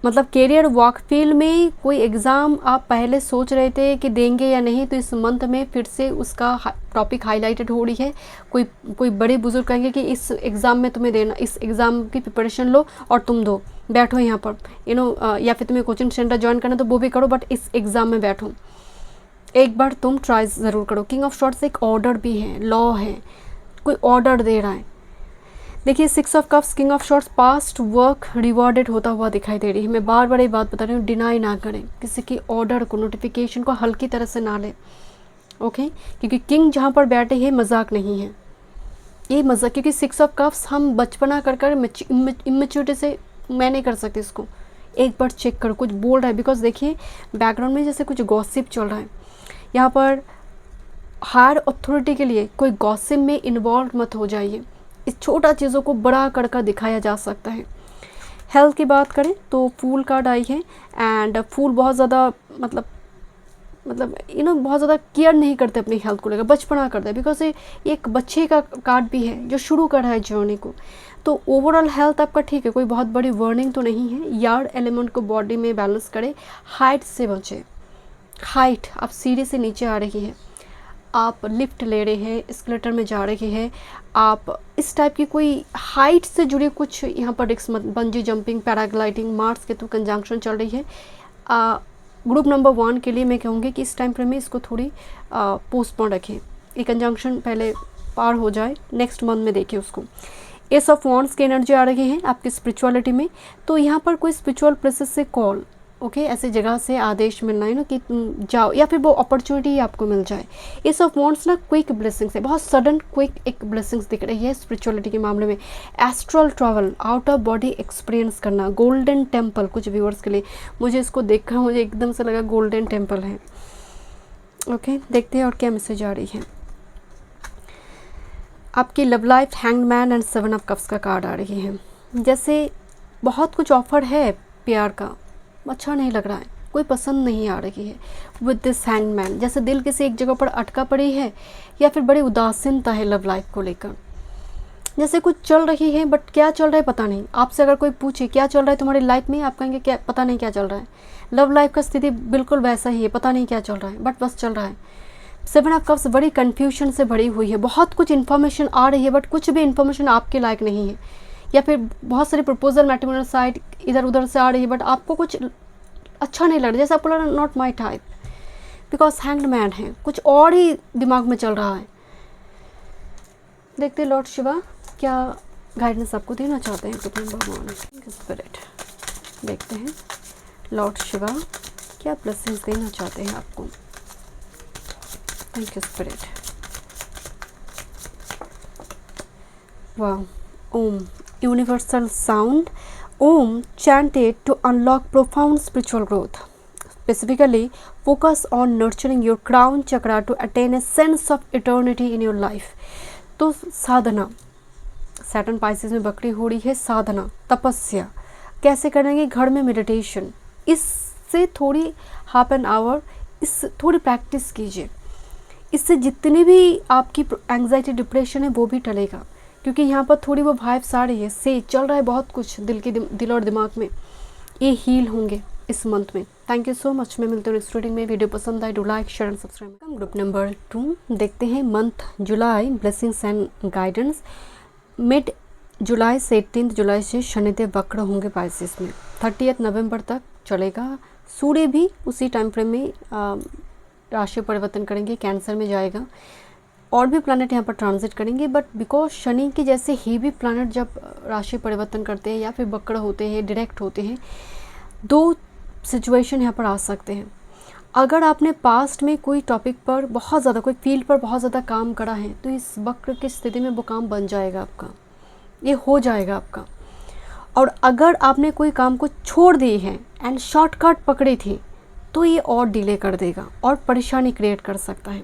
मतलब करियर, वर्क, फील्ड में कोई एग्ज़ाम आप पहले सोच रहे थे कि देंगे या नहीं, तो इस मंथ में फिर से उसका टॉपिक हाईलाइटेड हो रही है। कोई बड़े बुजुर्ग कहेंगे कि इस एग्ज़ाम में तुम्हें देना, इस एग्ज़ाम की प्रिपरेशन लो और तुम दो, बैठो यहाँ पर, या फिर तुम्हें कोचिंग सेंटर ज्वाइन करना तो वो भी करो, बट इस एग्ज़ाम में बैठो, एक बार तुम ट्राई ज़रूर करो। किंग ऑफ शॉर्ट्स एक ऑर्डर भी है, लॉ है, कोई ऑर्डर दे रहा है। देखिए 6 of cups, king of shorts, past work rewarded होता हुआ दिखाई दे रही है। मैं बार बार ये बात बता रही हूँ, डिनाई ना करें किसी की ऑर्डर को, नोटिफिकेशन को हल्की तरह से ना लें, ओके। क्योंकि किंग जहाँ पर बैठे हैं मजाक नहीं है, ये मजाक, क्योंकि 6 ऑफ कप्स हम बचपना कर इमेच्योरिटी से मैं नहीं कर सकती इसको। एक बार चेक करो कुछ बोल रहा है, बिकॉज देखिए बैकग्राउंड में जैसे कुछ गॉसिप चल रहा है यहाँ पर। हायर अथॉरिटी के लिए कोई गॉसिप में इन्वॉल्व मत हो जाइए, इस छोटा चीज़ों को बड़ा कर दिखाया जा सकता है। हेल्थ की बात करें तो फूल कार्ड आई है, एंड फूल बहुत ज़्यादा मतलब बहुत ज़्यादा केयर नहीं करते अपनी हेल्थ को लेकर, बचपना करते हैं, बिकॉज ये एक बच्चे का कार्ड भी है जो शुरू कर रहा है जर्नी को। तो ओवरऑल हेल्थ आपका ठीक है, कोई बहुत बड़ी वार्निंग तो नहीं है। यार्ड एलिमेंट को बॉडी में बैलेंस करें, हाइट से बचें। हाइट, आप सीढ़ी से नीचे आ रही है, आप लिफ्ट ले रहे हैं, एस्केलेटर में जा रहे हैं, आप इस टाइप की कोई हाइट से जुड़े कुछ यहाँ पर रिस्क मत, बंजी जंपिंग, पैराग्लाइडिंग, मार्स के तो कंजंक्शन चल रही है। ग्रुप नंबर 1 के लिए मैं कहूँगी कि इस टाइम फ्रेम में इसको थोड़ी पोस्टपोन रखें, ये कंजंक्शन पहले पार हो जाए, नेक्स्ट मंथ में देखिए उसको। एस ऑफ वॉन्ड्स की एनर्जी आ रही है आपकी स्पिरिचुअलिटी में, तो यहाँ पर कोई स्पिरिचुअल प्लेसेस से कॉल, ओके, ऐसी जगह से आदेश मिलना है ना कि तुम जाओ, या फिर वो अपॉर्चुनिटी आपको मिल जाए। एस ऑफ वॉन्ड्स ना क्विक ब्लेसिंग्स है, बहुत सडन क्विक एक ब्लेसिंग्स दिख रही है स्पिरिचुअलिटी के मामले में। Astral travel, out of body experience करना, गोल्डन टेम्पल, कुछ व्यूअर्स के लिए मुझे इसको देखकर मुझे एकदम से लगा गोल्डन टेम्पल है, ओके। देखते हैं और क्या मैसेज आ रही है। आपकी love life, hanged man and 7 of cups का कार्ड आ रही है। जैसे बहुत कुछ ऑफर है प्यार का, अच्छा नहीं लग रहा है, कोई पसंद नहीं आ रही है विद दिस हैंग्ड मैन। जैसे दिल किसी एक जगह पर अटका पड़ी है, या फिर बड़ी उदासीनता है लव लाइफ को लेकर। जैसे कुछ चल रही है बट क्या चल रहा है पता नहीं। आपसे अगर कोई पूछे क्या चल रहा है तुम्हारी लाइफ में, आप कहेंगे क्या, पता नहीं क्या चल रहा है। लव लाइफ का स्थिति बिल्कुल वैसा ही है, पता नहीं क्या चल रहा है, बट बस चल रहा है। 7 ऑफ कप्स बड़ी कन्फ्यूजन से भरी हुई है, बहुत कुछ इन्फॉर्मेशन आ रही है बट कुछ भी इन्फॉर्मेशन आपके लायक नहीं है, या फिर बहुत सारी प्रपोजल मैट्रिमोनियल साइट इधर उधर से आ रही है बट आपको कुछ अच्छा नहीं लग रहा, जैसे आपको लग रहा है not my type, because hanged man है, कुछ और ही दिमाग में चल रहा है। देखते हैं लॉर्ड शिवा क्या गाइडेंस आपको देना चाहते हैं ग्रुप नंबर 1 स्पिरिट। देखते हैं लॉर्ड शिवा क्या ब्लेसिंग्स देना चाहते हैं आपको। Thank you spirit. वाह, Om universal sound, Om chanted to unlock profound spiritual growth. Specifically, focus on nurturing your crown chakra to attain a sense of eternity in your life. तो साधना, सैटर्न पाइसेस में बकरी हो रही है, साधना, तपस्या कैसे करेंगे, घर में मेडिटेशन, इससे थोड़ी हाफ एन आवर इस थोड़ी प्रैक्टिस कीजिए, इससे जितनी भी आपकी एंग्जाइटी डिप्रेशन है वो भी टलेगा, क्योंकि यहाँ पर थोड़ी वो वाइब्स आ रही है, से चल रहा है बहुत कुछ दिल और दिमाग में, ये हील होंगे इस मंथ में। Thank you so much. मैं मिलती हूँ नेक्स्ट रीडिंग में। वीडियो पसंद आए do like share and subscribe. Group number 2 देखते हैं month July blessings and guidance. Mid July से 18 जुलाई से शनिदेव वक्र होंगे पाइसेस में, 30 नवंबर तक चलेगा। सूर्य भी उसी टाइम फ्रेम में राशि परिवर्तन करेंगे, कैंसर में जाएगा, और भी प्लैनेट यहाँ पर ट्रांजिट करेंगे। बट बिकॉज शनि के जैसे हेवी प्लैनेट जब राशि परिवर्तन करते हैं या फिर वक्र होते हैं, डायरेक्ट होते हैं, 2 सिचुएशन यहाँ पर आ सकते हैं। अगर आपने पास्ट में कोई टॉपिक पर बहुत ज़्यादा, कोई फील्ड पर बहुत ज़्यादा काम करा है, तो इस वक्र की स्थिति में वो काम बन जाएगा आपका, ये हो जाएगा आपका। और अगर आपने कोई काम को छोड़ दी है एंड शॉर्टकट पकड़ी थी, तो ये और डिले कर देगा और परेशानी क्रिएट कर सकता है।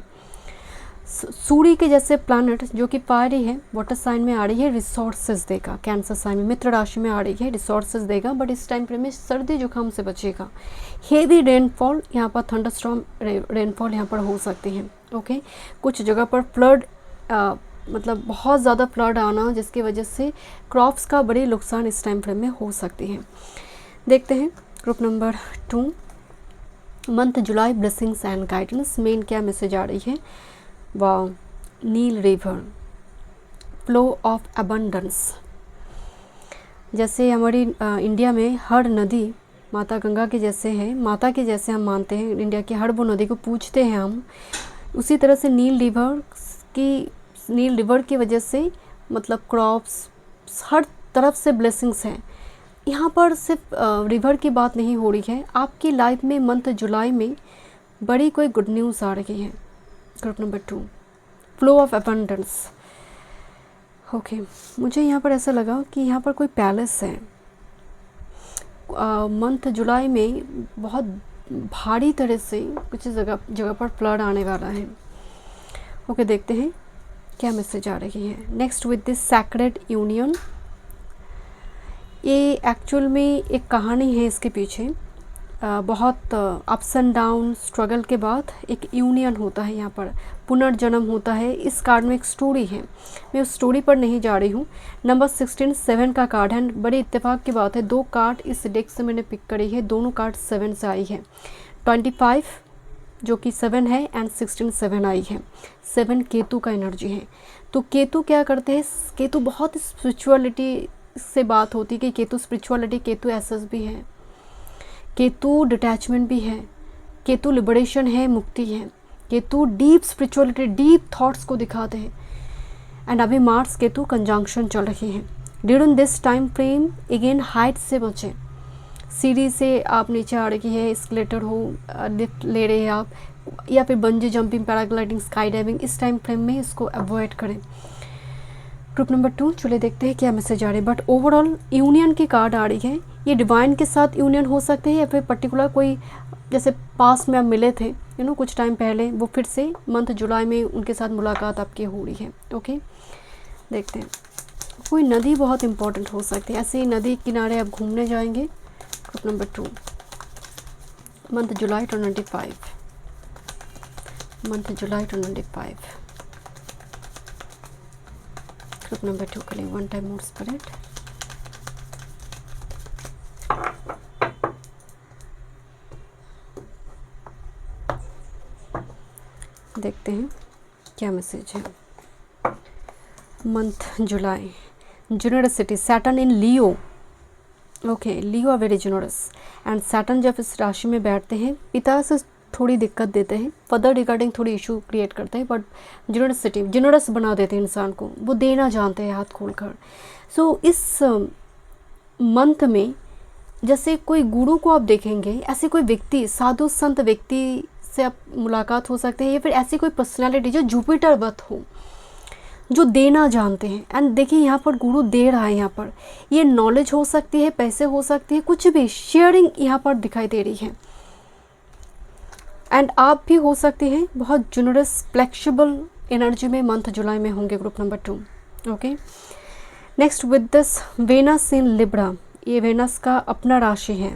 सूर्य के जैसे प्लैनेट जो कि फायरी है, वाटर साइन में आ रही है, रिसोर्सेज देगा। कैंसर साइन में, मित्र राशि में आ रही है, रिसोर्सेज देगा, बट इस टाइम फ्रेम में सर्दी जुकाम से बचेगा। हेवी रेनफॉल, यहाँ पर थंडरस्टॉर्म रेनफॉल यहाँ पर हो सकती है। ओके, कुछ जगह पर फ्लड, मतलब बहुत ज़्यादा फ्लड आना, जिसकी वजह से क्रॉप्स का बड़ी नुकसान इस टाइम फ्रेम में हो सकती है। देखते हैं group number 2, month July blessings and guidance. मेन क्या मैसेज आ रही है? Wow, Nile river, flow of abundance. जैसे हमारी इंडिया में हर नदी माता गंगा के जैसे है, माता के जैसे हम मानते हैं, इंडिया की हर वो नदी को पूजते हैं हम, उसी तरह से नील रिवर की वजह से मतलब क्रॉप्स, हर तरफ से ब्लेसिंग्स हैं। यहाँ पर सिर्फ रिवर की बात नहीं हो रही है, आपकी लाइफ में मंथ जुलाई में बड़ी कोई गुड न्यूज़ आ रही है। Group number 2, flow of abundance. Okay, मुझे यहाँ पर ऐसा लगा कि यहाँ पर कोई पैलेस है। मंथ जुलाई में बहुत भारी तरह से कुछ जगह पर फ्लड आने वाला है। ओके, देखते हैं क्या मैसेज आ रही है। Next, with this sacred union. ये एक्चुअल में एक कहानी है इसके पीछे। बहुत अप्स एंड डाउन स्ट्रगल के बाद एक यूनियन होता है, यहाँ पर पुनर्जन्म होता है। इस कार्ड में एक स्टोरी है, मैं उस स्टोरी पर नहीं जा रही हूँ। नंबर 16 7 का कार्ड है। बड़ी इत्तेफाक की बात है, 2 कार्ड इस डेक से मैंने पिक करी है, दोनों कार्ड 7 से आई है। 25 जो कि 7 है एंड 16 7 आई है। 7 केतु का एनर्जी है। तो केतु क्या करते हैं? केतु बहुत स्पिरिचुअलिटी से बात होती है कि केतु स्पिरिचुअलिटी, केतु एसेस भी है, केतु डिटैचमेंट भी है, केतु लिबरेशन है, मुक्ति है। Ketu deep spirituality, deep thoughts को दिखाते हैं। एंड अभी मार्स केतु कंजंक्शन चल रही है। During this time frame again height से बचें। सीढ़ी से आप नीचे आ रही है, एस्केलेटर हो, लिफ्ट ले रहे हैं आप, या फिर bungee jumping, paragliding, sky diving, इस टाइम फ्रेम में इसको अवॉइड करें। ग्रुप नंबर 2, चलिए देखते हैं क्या मैसेज आ रही है। बट ओवरऑल यूनियन की कार्ड आ रही है। ये डिवाइन के साथ यूनियन हो सकते हैं या फिर पर्टिकुलर कोई, जैसे पास में आप मिले थे कुछ टाइम पहले, वो फिर से मंथ जुलाई में उनके साथ मुलाकात आपकी हो रही है। ओके, देखते हैं। कोई नदी बहुत इंपॉर्टेंट हो सकती है, ऐसे ही नदी किनारे आप घूमने जाएंगे। Group number 2, month July 25, month July 25। Group number 2 के लिए 1 टाइम मोर स्पिरिट। देखते हैं क्या मैसेज है। Month July, generosity, Saturn in Leo. Okay, Leo are very generous and Saturn जब इस राशि में बैठते हैं पिता से थोड़ी दिक्कत देते हैं, फर्दर रिगार्डिंग थोड़ी इशू क्रिएट करते हैं, बट जनरसिटी, जनरस बना देते हैं इंसान को, वो देना जानते हैं हाथ खोलकर। सो इस मंथ में जैसे कोई गुरु को आप देखेंगे, ऐसे कोई व्यक्ति, साधु संत व्यक्ति से आप मुलाकात हो सकते हैं, या फिर ऐसी कोई पर्सनालिटी जो जुपिटर वत हो, जो देना जानते हैं। एंड देखिए यहाँ पर गुरु दे रहा है, यहाँ पर ये नॉलेज हो सकती है, पैसे हो सकती है, कुछ भी शेयरिंग यहाँ पर दिखाई दे रही है। एंड आप भी हो सकते हैं बहुत जनरस फ्लेक्सिबल एनर्जी में मंथ जुलाई में होंगे। Group number 2। Okay, next with this Venus in Libra, ये वेनस का अपना राशि है।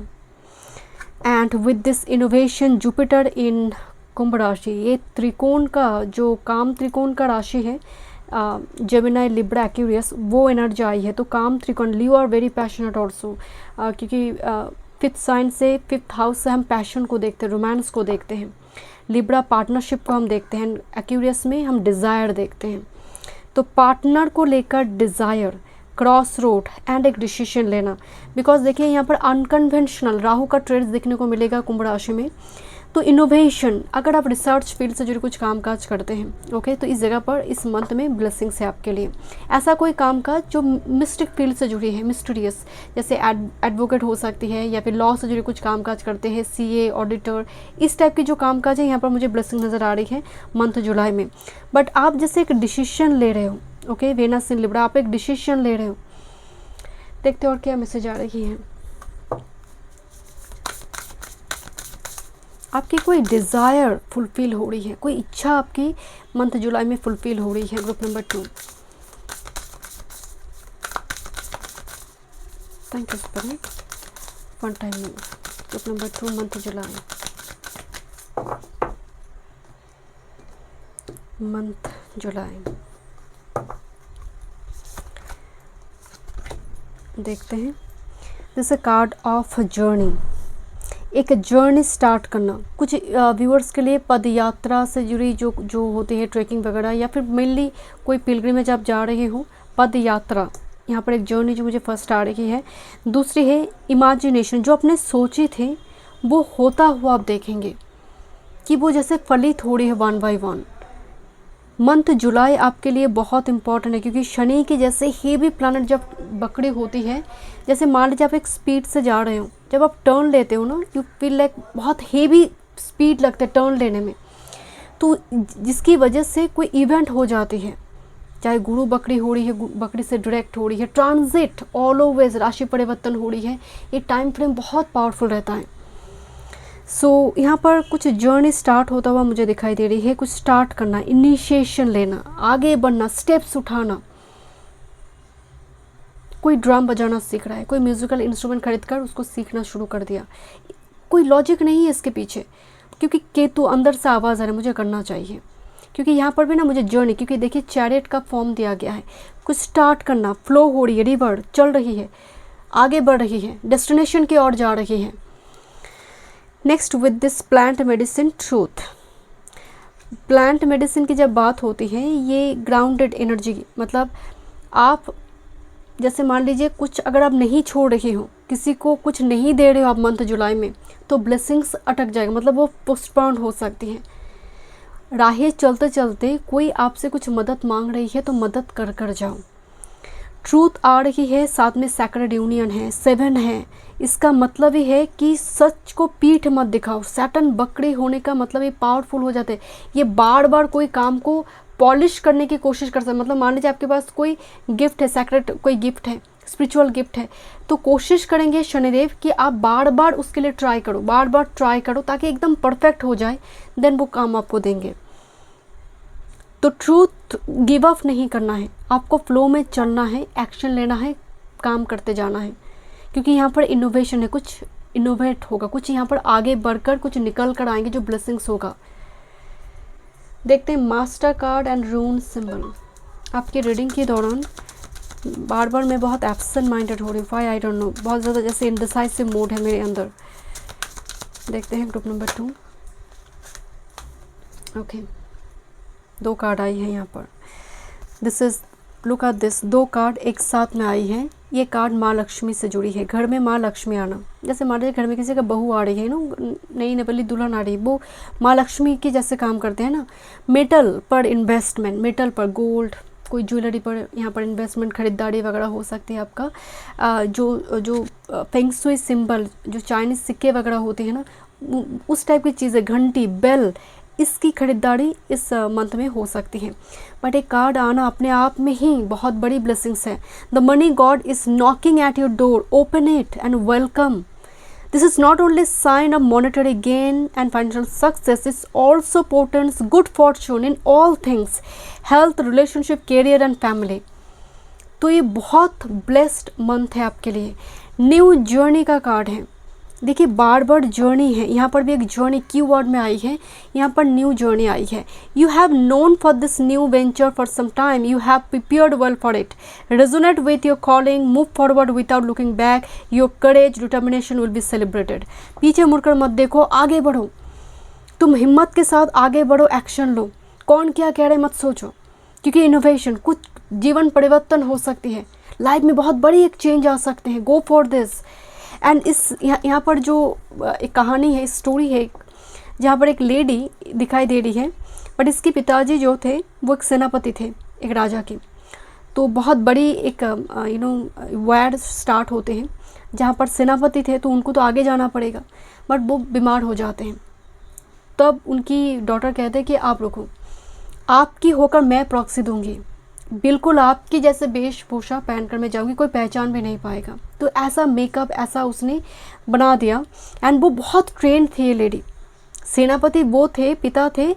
And with this innovation Jupiter in Kumbh राशि, ये त्रिकोण का जो काम त्रिकोण का राशि है, जेमिनाई, लिब्रा, एक्वेरियस, वो एनर्जी आई है। तो काम त्रिकोण, लियो आर वेरी पैशनेट ऑल्सो, क्योंकि 5th साइन से 5th हाउस से हम पैशन को देखते हैं, रोमांस को देखते हैं। लिब्रा पार्टनरशिप को हम देखते हैं, एक्वेरियस में हम डिज़ायर देखते हैं। तो पार्टनर को लेकर डिज़ायर, क्रॉस रोड एंड एक डिसीजन लेना। बिकॉज देखिए यहाँ पर अनकन्वेंशनल राहु का ट्रेड्स देखने को मिलेगा कुंभ राशि में। तो इनोवेशन, अगर आप रिसर्च फील्ड से जुड़े कुछ कामकाज करते हैं, ओके, तो इस जगह पर इस मंथ में ब्लेसिंग्स है आपके लिए। ऐसा कोई कामकाज जो मिस्टिक फील्ड से जुड़ी है, मिस्टीरियस, जैसे एडवोकेट हो सकती है, या फिर लॉ से जुड़े कुछ कामकाज करते हैं, CA, ऑडिटर, इस टाइप की जो कामकाज है, यहाँ पर मुझे ब्लेसिंग नज़र आ रही है मंथ जुलाई में। बट आप जैसे एक डिसीजन ले रहे हो, ओके, वेनस इन लिब्रा, आप एक डिसीजन ले रहे हो। देखते हो और क्या मैसेज आ रही है। आपकी कोई डिज़ायर फुलफ़िल हो रही है, कोई इच्छा आपकी मंथ जुलाई में फुलफ़िल हो रही है। Group number 2, thank you spirit, one time more. Group number 2 month July, month July देखते हैं। This a card of journey, एक जर्नी स्टार्ट करना। कुछ व्यूअर्स के लिए पद यात्रा से जुड़ी जो होती है ट्रैकिंग वगैरह, या फिर मेनली कोई पिलग्रिमेज आप जा रहे हो, पद यात्रा। यहाँ पर एक जर्नी जो मुझे फर्स्ट आ रही है। दूसरी है इमेजिनेशन, जो आपने सोचे थे वो होता हुआ आप देखेंगे कि वो जैसे फलित हो रही है वन बाय वन। मंथ जुलाई आपके लिए बहुत इंपॉर्टेंट है, क्योंकि शनि की जैसे हेवी प्लैनेट जब बकरी होती है, जैसे मान लीजिए आप एक स्पीड से जा रहे हो, जब आप टर्न लेते हो ना, यू फील लाइक बहुत हेवी स्पीड लगता है टर्न लेने में, तो जिसकी वजह से कोई इवेंट हो जाती है, चाहे गुरु बकरी हो रही है, बकरी से डायरेक्ट हो रही है, ट्रांजिट ऑलवेज राशि परिवर्तन हो रही है, ये टाइम फ्रेम बहुत पावरफुल रहता है। सो यहाँ पर कुछ जर्नी स्टार्ट होता हुआ मुझे दिखाई दे रही है, कुछ स्टार्ट करना, इनिशिएशन लेना, आगे बढ़ना, स्टेप्स उठाना। कोई ड्रम बजाना सीख रहा है, कोई म्यूजिकल इंस्ट्रूमेंट खरीद कर उसको सीखना शुरू कर दिया। कोई लॉजिक नहीं है इसके पीछे, क्योंकि केतु अंदर से आवाज़ आ रहा है मुझे करना चाहिए। क्योंकि यहाँ पर भी ना मुझे जर्नी, क्योंकि देखिए चैरियट का फॉर्म दिया गया है, कुछ स्टार्ट करना, फ्लो हो रही है, रिवर चल रही है, आगे बढ़ रही है, डेस्टिनेशन की ओर जा रही है। Next with this plant medicine truth. Plant medicine की जब बात होती है, ये ग्राउंडेड एनर्जी, मतलब आप जैसे मान लीजिए कुछ अगर आप नहीं छोड़ रहे हो, किसी को कुछ नहीं दे रहे हो आप मंथ जुलाई में, तो ब्लेसिंग्स अटक जाएगा, मतलब वो पोस्टपोन हो सकती हैं। राहें चलते चलते कोई आपसे कुछ मदद मांग रही है तो मदद कर कर जाओ। ट्रूथ आ रही है, साथ में सैक्रेड यूनियन है, 7 है। इसका मतलब ये है कि सच को पीठ मत दिखाओ। सैटर्न बकरी होने का मतलब ये पावरफुल हो जाते हैं, ये बार बार कोई काम को पॉलिश करने की कोशिश कर सकते। मतलब मान लीजिए आपके पास कोई गिफ्ट है, सैक्रेड कोई गिफ्ट है, स्पिरिचुअल गिफ्ट है, तो कोशिश करेंगे शनिदेव कि आप बार बार उसके लिए ट्राई करो, बार बार ट्राई करो, ताकि एकदम परफेक्ट हो जाए, देन वो काम आपको देंगे। तो ट्रूथ गिव अप नहीं करना है, आपको फ्लो में चलना है, एक्शन लेना है, काम करते जाना है, क्योंकि यहाँ पर इनोवेशन है, कुछ इनोवेट होगा, कुछ यहाँ पर आगे बढ़कर कुछ निकल कर आएंगे जो ब्लेसिंग्स होगा। देखते हैं मास्टर कार्ड एंड रून सिंबल। आपकी रीडिंग के दौरान बार बार मैं बहुत एब्सेंट माइंडेड हो रही हूँ, व्हाई आई डोंट नो, बहुत ज़्यादा जैसे इनडिसाइसिव मूड है मेरे अंदर। देखते हैं ग्रुप नंबर 2। ओके, 2 कार्ड आई है यहाँ पर। This is, look at this, 2 card एक साथ में आई है। ये कार्ड माँ लक्ष्मी से जुड़ी है, घर में माँ लक्ष्मी आना। जैसे मान लीजिए घर में किसी का बहू आ रही है ना, नई नवेली दुल्हन आ रही है, वो माँ लक्ष्मी के जैसे काम करते हैं ना। मेटल पर इन्वेस्टमेंट, मेटल पर, गोल्ड, कोई ज्वेलरी पर यहाँ पर इन्वेस्टमेंट, खरीदारी वगैरह हो सकती है आपका। जो फेंग शुई सिंबल, जो चाइनीज़ सिक्के वगैरह होते हैं ना, उस टाइप की चीज़ें, घंटी, बेल, इसकी खरीदारी इस मंथ में हो सकती है। बट एक कार्ड आना अपने आप में ही बहुत बड़ी ब्लेसिंग्स है। The money God is knocking at your door, open it and welcome. This is not only sign of monetary gain and financial success, it also portends good fortune in all things, health, relationship, career and family. तो ये बहुत ब्लेस्ड मंथ है आपके लिए। न्यू जर्नी का कार्ड है, देखिए बार बार जर्नी है, यहाँ पर भी एक जर्नी की वर्ड में आई है, यहाँ पर न्यू जर्नी आई है। You have known for this new venture for some time, you have prepared well for it, resonate with your calling, move forward without looking back, your courage, determination will be celebrated. पीछे मुड़कर मत देखो, आगे बढ़ो, तुम हिम्मत के साथ आगे बढ़ो, एक्शन लो, कौन क्या कह रहे मत सोचो, क्योंकि इनोवेशन, कुछ जीवन परिवर्तन हो सकती है, लाइफ में बहुत बड़ी एक चेंज आ सकते हैं, गो फॉर दिस। एंड इस यहाँ पर जो एक कहानी है, स्टोरी है, जहाँ पर एक लेडी दिखाई दे रही है, बट इसके पिताजी जो थे वो एक सेनापति थे, एक राजा के। तो बहुत बड़ी एक वार स्टार्ट होते हैं, जहाँ पर सेनापति थे तो उनको तो आगे जाना पड़ेगा, बट वो बीमार हो जाते हैं। तब उनकी डॉटर कहते हैं कि आप रुको, आपकी होकर मैं प्रॉक्सी दूंगी, बिल्कुल आपकी जैसे वेशभूषा पहनकर मैं जाऊंगी, कोई पहचान भी नहीं पाएगा। तो ऐसा मेकअप, ऐसा उसने बना दिया। एंड वो बहुत ट्रेंड थी ये लेडी, सेनापति वो थे, पिता थे,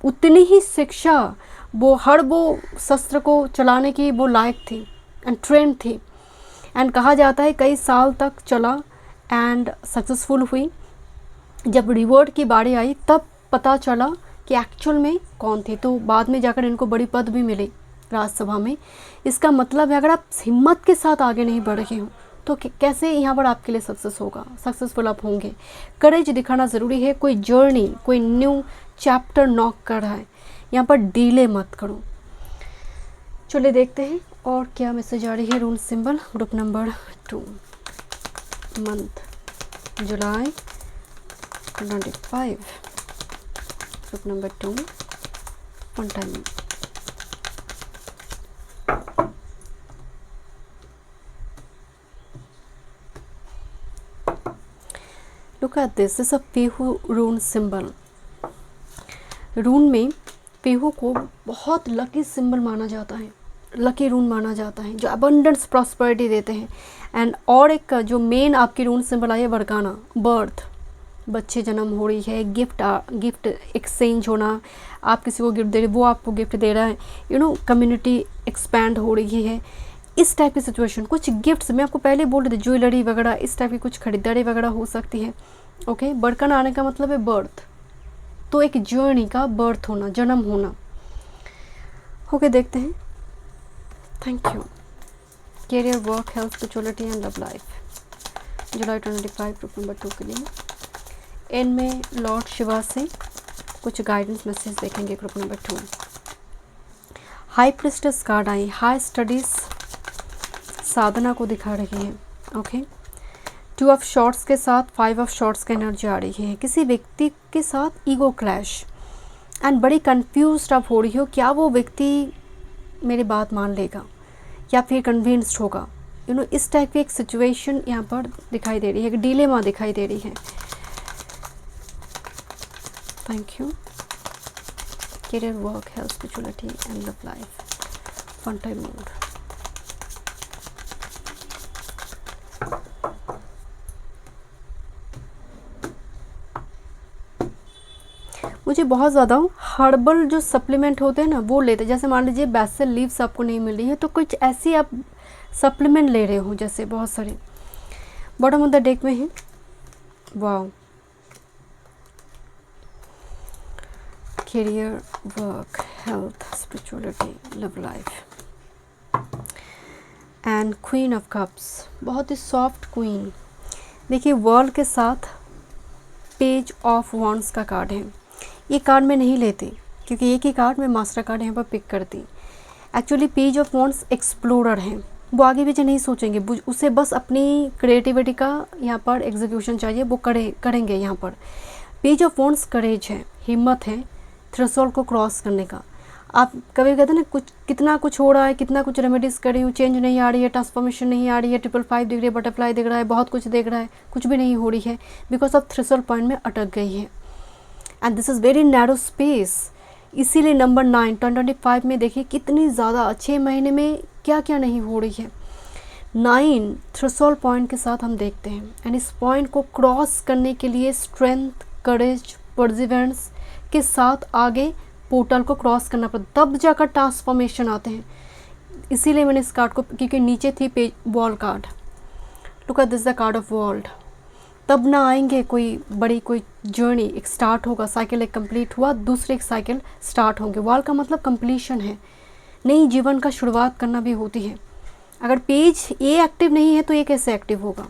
उतनी ही शिक्षा वो हर वो शस्त्र को चलाने की वो लायक थी एंड ट्रेंड थी। एंड कहा जाता है कई साल तक चला एंड सक्सेसफुल हुई। जब रिवॉर्ड की बारी आई तब पता चला कि एक्चुअल में कौन थी, तो बाद में जाकर इनको बड़ी पद भी मिली राज्यसभा में। इसका मतलब है अगर आप हिम्मत के साथ आगे नहीं बढ़ रहे हो तो कैसे यहाँ पर आपके लिए सक्सेस होगा, सक्सेसफुल आप होंगे। करेज दिखाना ज़रूरी है। कोई जर्नी, कोई न्यू चैप्टर नॉक कर रहा है, यहाँ पर डीले मत करो। चलिए देखते हैं और क्या मैसेज आ रही है। Rune symbol group number 2, month July 25, group number 2, one time. Look at this is a Fehu rune symbol. Rune में पेहू को बहुत लकी सिंबल माना जाता है, लकी रून माना जाता है, जो अबंडेंस प्रॉस्पेरिटी देते हैं। एंड और एक जो मेन आपकी रून सिंबल आई है वरगाना, बर्थ, बच्चे जन्म हो रही है, गिफ्ट एक्सचेंज होना, आप किसी को गिफ्ट दे रहे, वो आपको गिफ्ट दे रहा है, कम्युनिटी एक्सपैंड हो रही है, इस टाइप की सिचुएशन। कुछ गिफ्ट्स मैं आपको पहले बोल रही थी, ज्वेलरी वगैरह, इस टाइप की कुछ खरीदारी वगैरह हो सकती है। ओके, बरकन आने का मतलब है बर्थ, तो एक जर्नी का बर्थ होना, जन्म होना। ओके, देखते हैं। Thank you. Career, work, health, spirituality and love life, July 25, group number 2 के लिए। एंड में लॉर्ड शिवा से कुछ गाइडेंस मैसेज देखेंगे group number 2। High priestess card आई, हाई स्टडीज साधना को दिखा रही है। ओके, 2 ऑफ शॉर्ट्स के साथ 5 ऑफ शॉर्ट्स की एनर्जी आ रही है। किसी व्यक्ति के साथ ईगो क्लैश एंड बड़ी कंफ्यूज्ड आप हो रही हो, क्या वो व्यक्ति मेरी बात मान लेगा या फिर कन्विंस्ड होगा। इस टाइप की एक सिचुएशन यहाँ पर दिखाई दे रही है, एक डिलेमा दिखाई दे रही है। Thank you. Career, work, health, spirituality and love life, fun time mode. मुझे बहुत ज़्यादा हर्बल जो सप्लीमेंट होते हैं ना वो लेते, जैसे मान लीजिए बेसिल लीव्स आपको नहीं मिल रही है तो कुछ ऐसी आप सप्लीमेंट ले रहे हो, जैसे बहुत सारे बॉटम ऑफ द डेक में है। Wow, career, work, health, spirituality, love life and queen of cups, बहुत ही सॉफ्ट क्वीन। देखिए, वर्ल्ड के साथ पेज ऑफ वॉन्ड्स का कार्ड है। ये कार्ड मैं नहीं लेती क्योंकि एक ही कार्ड मैं मास्टर कार्ड यहाँ पर पिक करती। Actually page of wands explorer हैं, वो आगे पीछे नहीं सोचेंगे, उसे बस अपनी क्रिएटिविटी का यहाँ पर एग्जीक्यूशन चाहिए, वो करेंगे यहाँ पर। पेज ऑफ वॉन्ड्स करेज है, हिम्मत है थ्रेशोल्ड को क्रॉस करने का। आप कभी कहते हैं ना, कितना कुछ हो रहा है, कितना कुछ रेमेडीज़ कर रही हूँ, चेंज नहीं आ रही है, ट्रांसफॉर्मेशन नहीं आ रही है, 555 दिख रही है, बटरफ्लाई दिख रहा है, बहुत कुछ दिख रहा है, कुछ भी नहीं हो रही है, बिकॉज ऑफ थ्रेशोल्ड पॉइंट में अटक गई है। And this is very narrow space. इसीलिए नंबर 9 2025 में देखिए कितनी ज़्यादा 6 महीने में क्या क्या नहीं हो रही है। 9 थ्रेशोल्ड पॉइंट के साथ हम देखते हैं एंड इस पॉइंट को क्रॉस करने के लिए स्ट्रेंथ, करेज, परसिवेरेंस के साथ आगे पोर्टल को क्रॉस करना पड़ता, तब जाकर ट्रांसफॉर्मेशन आते हैं। इसीलिए मैंने इस कार्ड को, क्योंकि नीचे थी page wall card, look at this the card of world, तब ना आएंगे कोई बड़ी कोई जर्नी, एक स्टार्ट होगा, साइकिल एक कंप्लीट हुआ, दूसरे एक साइकिल स्टार्ट होंगे। वॉल का मतलब कंप्लीशन है, नई जीवन का शुरुआत करना भी होती है। अगर पेज ए एक्टिव नहीं है तो ये कैसे एक्टिव होगा।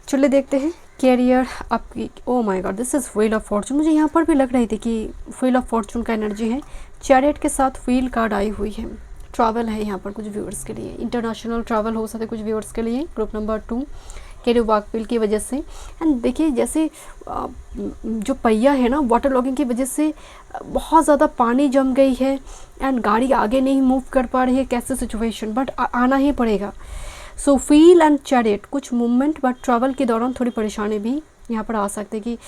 चलिए देखते हैं कैरियर आपकी। Oh my God, this is wheel of Fortune. मुझे यहाँ पर भी लग रही थी कि व्हील ऑफ फॉर्चून का एनर्जी है। चैरियट के साथ व्हील कार्ड आई हुई है। ट्रैवल है यहाँ पर कुछ व्यूअर्स के लिए, इंटरनेशनल ट्रैवल हो सकते कुछ व्यूअर्स के लिए। Group number 2 career work wheel की वजह से। एंड देखिए जैसे जो पहिया है ना, वाटर लॉगिंग की वजह से बहुत ज़्यादा पानी जम गई है एंड गाड़ी आगे नहीं मूव कर पा रही है, कैसे सिचुएशन, बट आना ही पड़ेगा। सो व्हील एंड चैरियट कुछ मूवमेंट, बट ट्रैवल के दौरान थोड़ी परेशानी भी यहाँ पर आ सकती है कि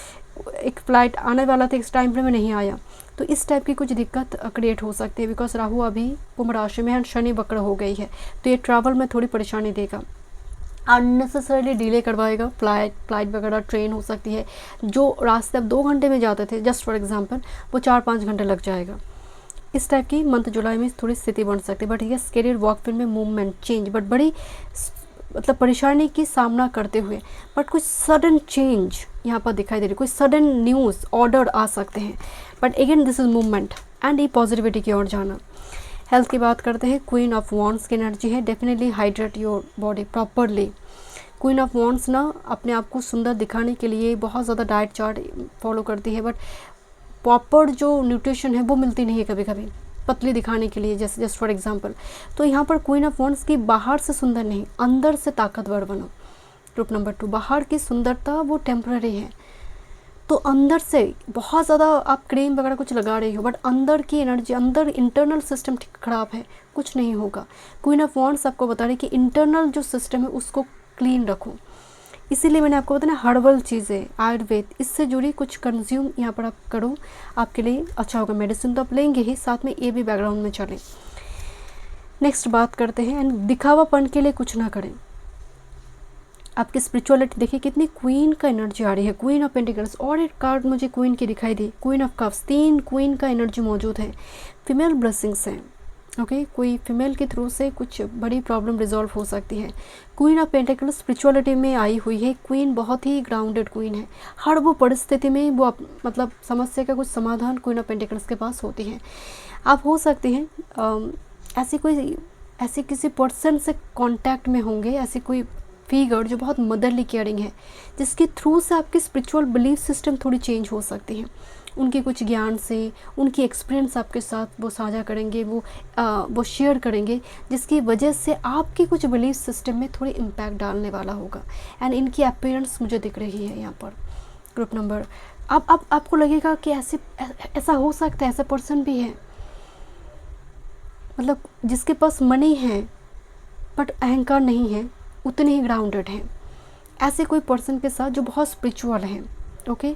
एक फ़्लाइट आने वाला था इस टाइम पर में नहीं आया, तो इस टाइप की कुछ दिक्कत क्रिएट हो सकती है। बिकॉज राहु अभी कुंभ राशि में है, शनि वक्र हो गई है, तो ये ट्रैवल में थोड़ी परेशानी देगा। अननेसेसरीली डिले करवाएगा। फ्लाइट वगैरह, ट्रेन हो सकती है, जो रास्ते अब 2 घंटे में जाते थे जस्ट फॉर एग्जांपल, वो 4-5 घंटे लग जाएगा। इस टाइप की मंथ जुलाई में थोड़ी स्थिति बन सकती है। But yes, career work field में मूवमेंट, चेंज, बट बड़ी मतलब परेशानी की सामना करते हुए, बट कुछ सडन चेंज यहाँ पर दिखाई दे रही है, कोई सडन न्यूज़ ऑर्डर आ सकते हैं। But again this is movement and ये पॉजिटिविटी की ओर जाना। हेल्थ की बात करते हैं, क्वीन ऑफ वॉन्ड्स की एनर्जी है। Definitely hydrate your body properly. Queen of wands ना अपने आप को सुंदर दिखाने के लिए बहुत ज़्यादा डाइट चार्ट फॉलो करती है, बट प्रॉपर जो न्यूट्रिशन है वो मिलती नहीं है कभी कभी, पतली दिखाने के लिए, जैसे जस्ट फॉर एग्जांपल। तो यहाँ पर क्वीन ऑफ वॉन्ड्स की बाहर से सुंदर नहीं, अंदर से ताकतवर बनो। ग्रुप नंबर 2, बाहर की सुंदरता वो टेम्पररी है, तो अंदर से बहुत ज़्यादा आप क्रीम वगैरह कुछ लगा रही हो, बट अंदर की एनर्जी, अंदर इंटरनल सिस्टम ठीक खराब है, कुछ नहीं होगा। क्वीन ऑफ वॉन्ड्स आपको बता रही है कि इंटरनल जो सिस्टम है उसको क्लीन रखो। इसीलिए मैंने आपको बताया ना, हर्बल चीज़ें, आयुर्वेद, इससे जुड़ी कुछ कंज्यूम यहाँ पर आप करो, आपके लिए अच्छा होगा। मेडिसिन तो आप लेंगे ही, साथ में ये भी बैकग्राउंड में चले। नेक्स्ट बात करते हैं, एंड दिखावापन के लिए कुछ ना करें। आपकी स्पिरिचुअलिटी देखिए कितनी क्वीन का एनर्जी आ रही है, क्वीन ऑफ पेंटिकल्स, और एक कार्ड मुझे क्वीन की दिखाई दी, क्वीन ऑफ कप्स, 3 क्वीन का एनर्जी मौजूद है। फीमेल ब्लेसिंग्स हैं, ओके, कोई फीमेल के थ्रू से कुछ बड़ी प्रॉब्लम रिजॉल्व हो सकती है। क्वीन ऑफ पेंटिकल्स स्पिरिचुअलिटी में आई हुई है। क्वीन बहुत ही ग्राउंडेड क्वीन है, हर वो परिस्थिति में वो मतलब समस्या का कुछ समाधान क्वीन ऑफ पेंटिकल्स के पास होती है। आप हो सकते हैं ऐसी किसी पर्सन से कांटेक्ट में होंगे, ऐसी कोई फिगर जो बहुत मदरली केयरिंग है, जिसके थ्रू से आपकी स्पिरिचुअल बिलीफ सिस्टम थोड़ी चेंज हो सकती है। उनके कुछ ज्ञान से, उनकी एक्सपीरियंस आपके साथ वो साझा करेंगे, वो शेयर करेंगे, जिसकी वजह से आपकी कुछ बिलीफ सिस्टम में थोड़ी इम्पैक्ट डालने वाला होगा। एंड इनकी अपीयरेंस मुझे दिख रही है यहाँ पर। ग्रुप नंबर, अब आपको लगेगा कि ऐसा हो सकता है, ऐसा पर्सन भी है, मतलब जिसके पास मनी है बट अहंकार नहीं है, उतने ही ग्राउंडेड हैं। ऐसे कोई पर्सन के साथ जो बहुत स्पिरिचुअल है, ओके,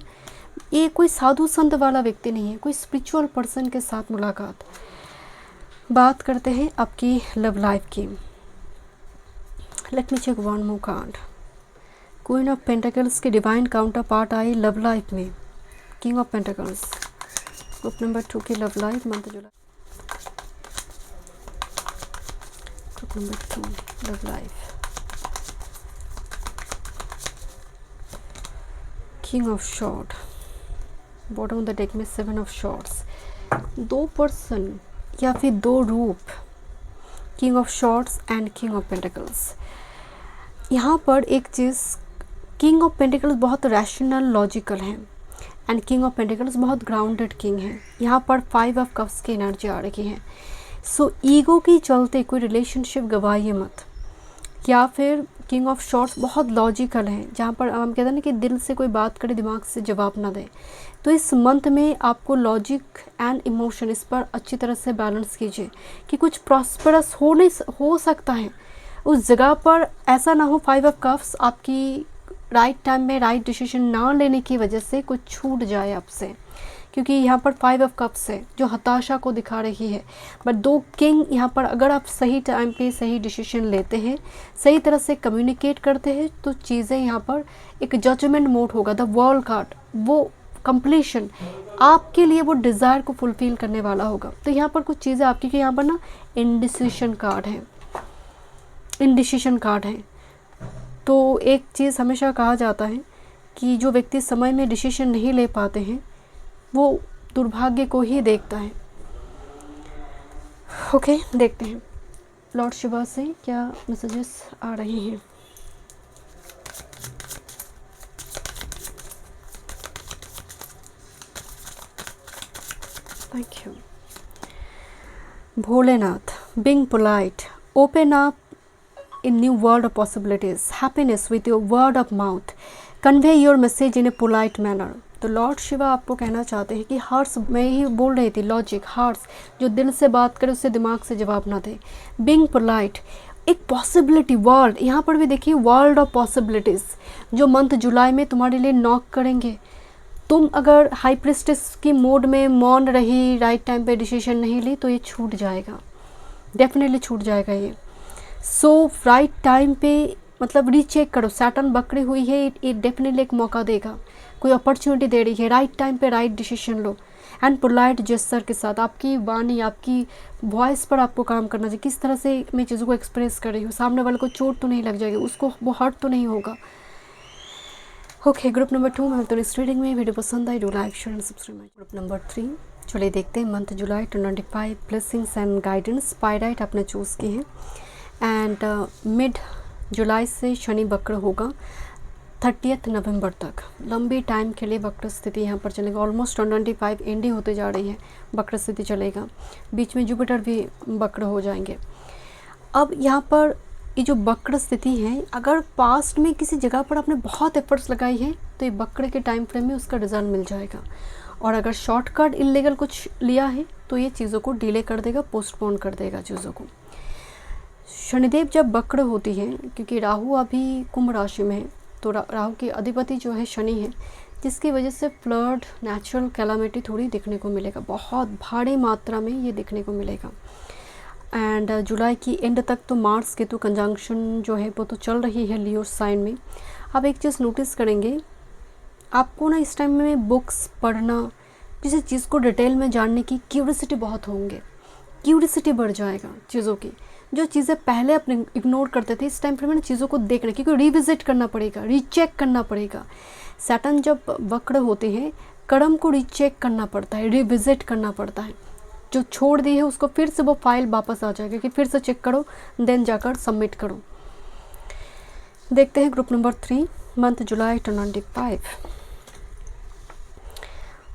ये कोई साधु संत वाला व्यक्ति नहीं है, कोई स्पिरिचुअल पर्सन के साथ मुलाकात। बात करते हैं आपकी लव लाइफ की। Let me check one more card. Queen of pentacles की डिवाइन काउंटर पार्ट आई लव लाइफ में, king of pentacles. Group number 2 की love life month July. Group number 2 love life, king of swords, bottom of the deck में 7 ऑफ शॉर्ट्स। 2 पर्सन या फिर 2 रूप, king of shorts and king of pentacles. यहाँ पर एक चीज़, किंग ऑफ पेंटिकल्स बहुत रैशनल लॉजिकल है, एंड किंग ऑफ पेंटिकल्स बहुत ग्राउंडेड किंग है। यहाँ पर 5 ऑफ कप्स की एनर्जी आ रही है। सो ईगो की चलते कोई रिलेशनशिप गवाइए मत। या फिर किंग ऑफ शॉर्ट्स बहुत लॉजिकल है, जहाँ पर हम कहते हैं ना कि दिल से कोई बात करे, दिमाग से जवाब ना दे। तो इस मंथ में आपको लॉजिक एंड इमोशन, इस पर अच्छी तरह से बैलेंस कीजिए कि कुछ प्रॉस्परस हो सकता है उस जगह पर। ऐसा ना हो 5 ऑफ कप्स आपकी राइट टाइम में राइट डिसीजन ना लेने की वजह से कुछ छूट जाए आपसे, क्योंकि यहाँ पर 5 ऑफ कप्स है जो हताशा को दिखा रही है। बट 2 किंग यहाँ पर, अगर आप सही टाइम पे सही डिसीजन लेते हैं, सही तरह से कम्युनिकेट करते हैं, तो चीज़ें यहाँ पर एक जजमेंट मोड होगा। द वर्ल्ड कार्ड, वो कंप्लीशन आपके लिए, वो डिज़ायर को फुलफिल करने वाला होगा। तो यहाँ पर कुछ चीज़ें आपकी, कि यहाँ पर ना इनडिसीजन कार्ड है, इनडिसीजन कार्ड है। तो एक चीज़ हमेशा कहा जाता है कि जो व्यक्ति समय में डिसीजन नहीं ले पाते हैं वो दुर्भाग्य को ही देखता है। ओके, देखते हैं लॉर्ड शिवा से क्या मैसेजेस आ रहे हैं। Thank you. Bholenath, being polite, open up in new world of possibilities, happiness with your word of mouth, convey your message in a polite manner। तो लॉर्ड शिवा आपको कहना चाहते हैं कि हार्ट्स, मैं ही बोल रही थी, लॉजिक, हार्ट्स, जो दिल से बात करे उससे दिमाग से जवाब ना दे। बीइंग पोलाइट, एक पॉसिबिलिटी, वर्ल्ड, यहाँ पर भी देखिए वर्ल्ड ऑफ पॉसिबिलिटीज़ जो मंथ जुलाई में तुम्हारे लिए नॉक करेंगे। तुम अगर हाई प्रिस्टेस की मोड में मौन रही, राइट टाइम पे डिसीजन नहीं ली, तो ये छूट जाएगा, डेफिनेटली छूट जाएगा ये। सो राइट टाइम पे मतलब रीचेक करो, सैटर्न वक्र हुई है, इट डेफिनेटली एक मौका देगा, कोई अपॉर्चुनिटी दे रही है, राइट टाइम पे right decision low. And polite gesture के साथ आपकी वाणी, आपकी वॉइस पर आपको काम करना चाहिए, किस तरह से मैं चीज़ों को एक्सप्रेस कर रही हूँ, सामने वाले को चोट तो नहीं लग जाएगी, उसको वो हर्ट तो नहीं होगा। ओके, ग्रुप नंबर 2 में तो इस रीडिंग में वीडियो पसंद आई, do like share and subscribe. Group number 3 चलिए देखते हैं month July 2025 blessings and guidance. Pyrite आपने चूज़ की है एंड मिड जुलाई से शनि वक्र होगा 30 नवंबर तक, लंबी टाइम के लिए वक्र स्थिति यहाँ पर चलेगा। ऑलमोस्ट 25 एंड ही होते जा रही है, वक्र स्थिति चलेगा, बीच में जुपिटर भी वक्र हो जाएंगे। अब यहाँ पर ये जो वक्र स्थिति है, अगर पास्ट में किसी जगह पर आपने बहुत एफर्ट्स लगाई है तो ये वक्र के टाइम फ्रेम में उसका रिजल्ट मिल जाएगा, और अगर शॉर्टकट इलीगल कुछ लिया है तो ये चीज़ों को डिले कर देगा, पोस्टपोन कर देगा चीज़ों को। शनिदेव जब वक्र होती है, क्योंकि राहु अभी कुंभ राशि में है, तो राहु की अधिपति जो है शनि है, जिसकी वजह से फ्लड, नेचुरल कैलामिटी थोड़ी देखने को मिलेगा, बहुत भारी मात्रा में ये देखने को मिलेगा। एंड जुलाई की एंड तक तो मार्स केतु कंजंक्शन जो है वो तो चल रही है लियो साइन में। अब एक चीज़ नोटिस करेंगे, आपको ना इस टाइम में बुक्स पढ़ना, किसी चीज़ को डिटेल में जानने की क्यूरियोसिटी बहुत होंगे, क्यूरियोसिटी बढ़ जाएगा चीज़ों की। जो चीज़ें पहले अपने इग्नोर करते थे, इस टाइम पर मैंने चीज़ों को देखना, क्योंकि रिविजिट करना पड़ेगा, रीचेक करना पड़ेगा। सैटर्न जब वक्र होते हैं, कर्म को रीचेक करना पड़ता है, रिविजिट करना पड़ता है, जो छोड़ दी है उसको फिर से वो फाइल वापस आ जाएगा कि फिर से चेक करो, देन जाकर सबमिट करो। देखते हैं group number 3 month July 2025।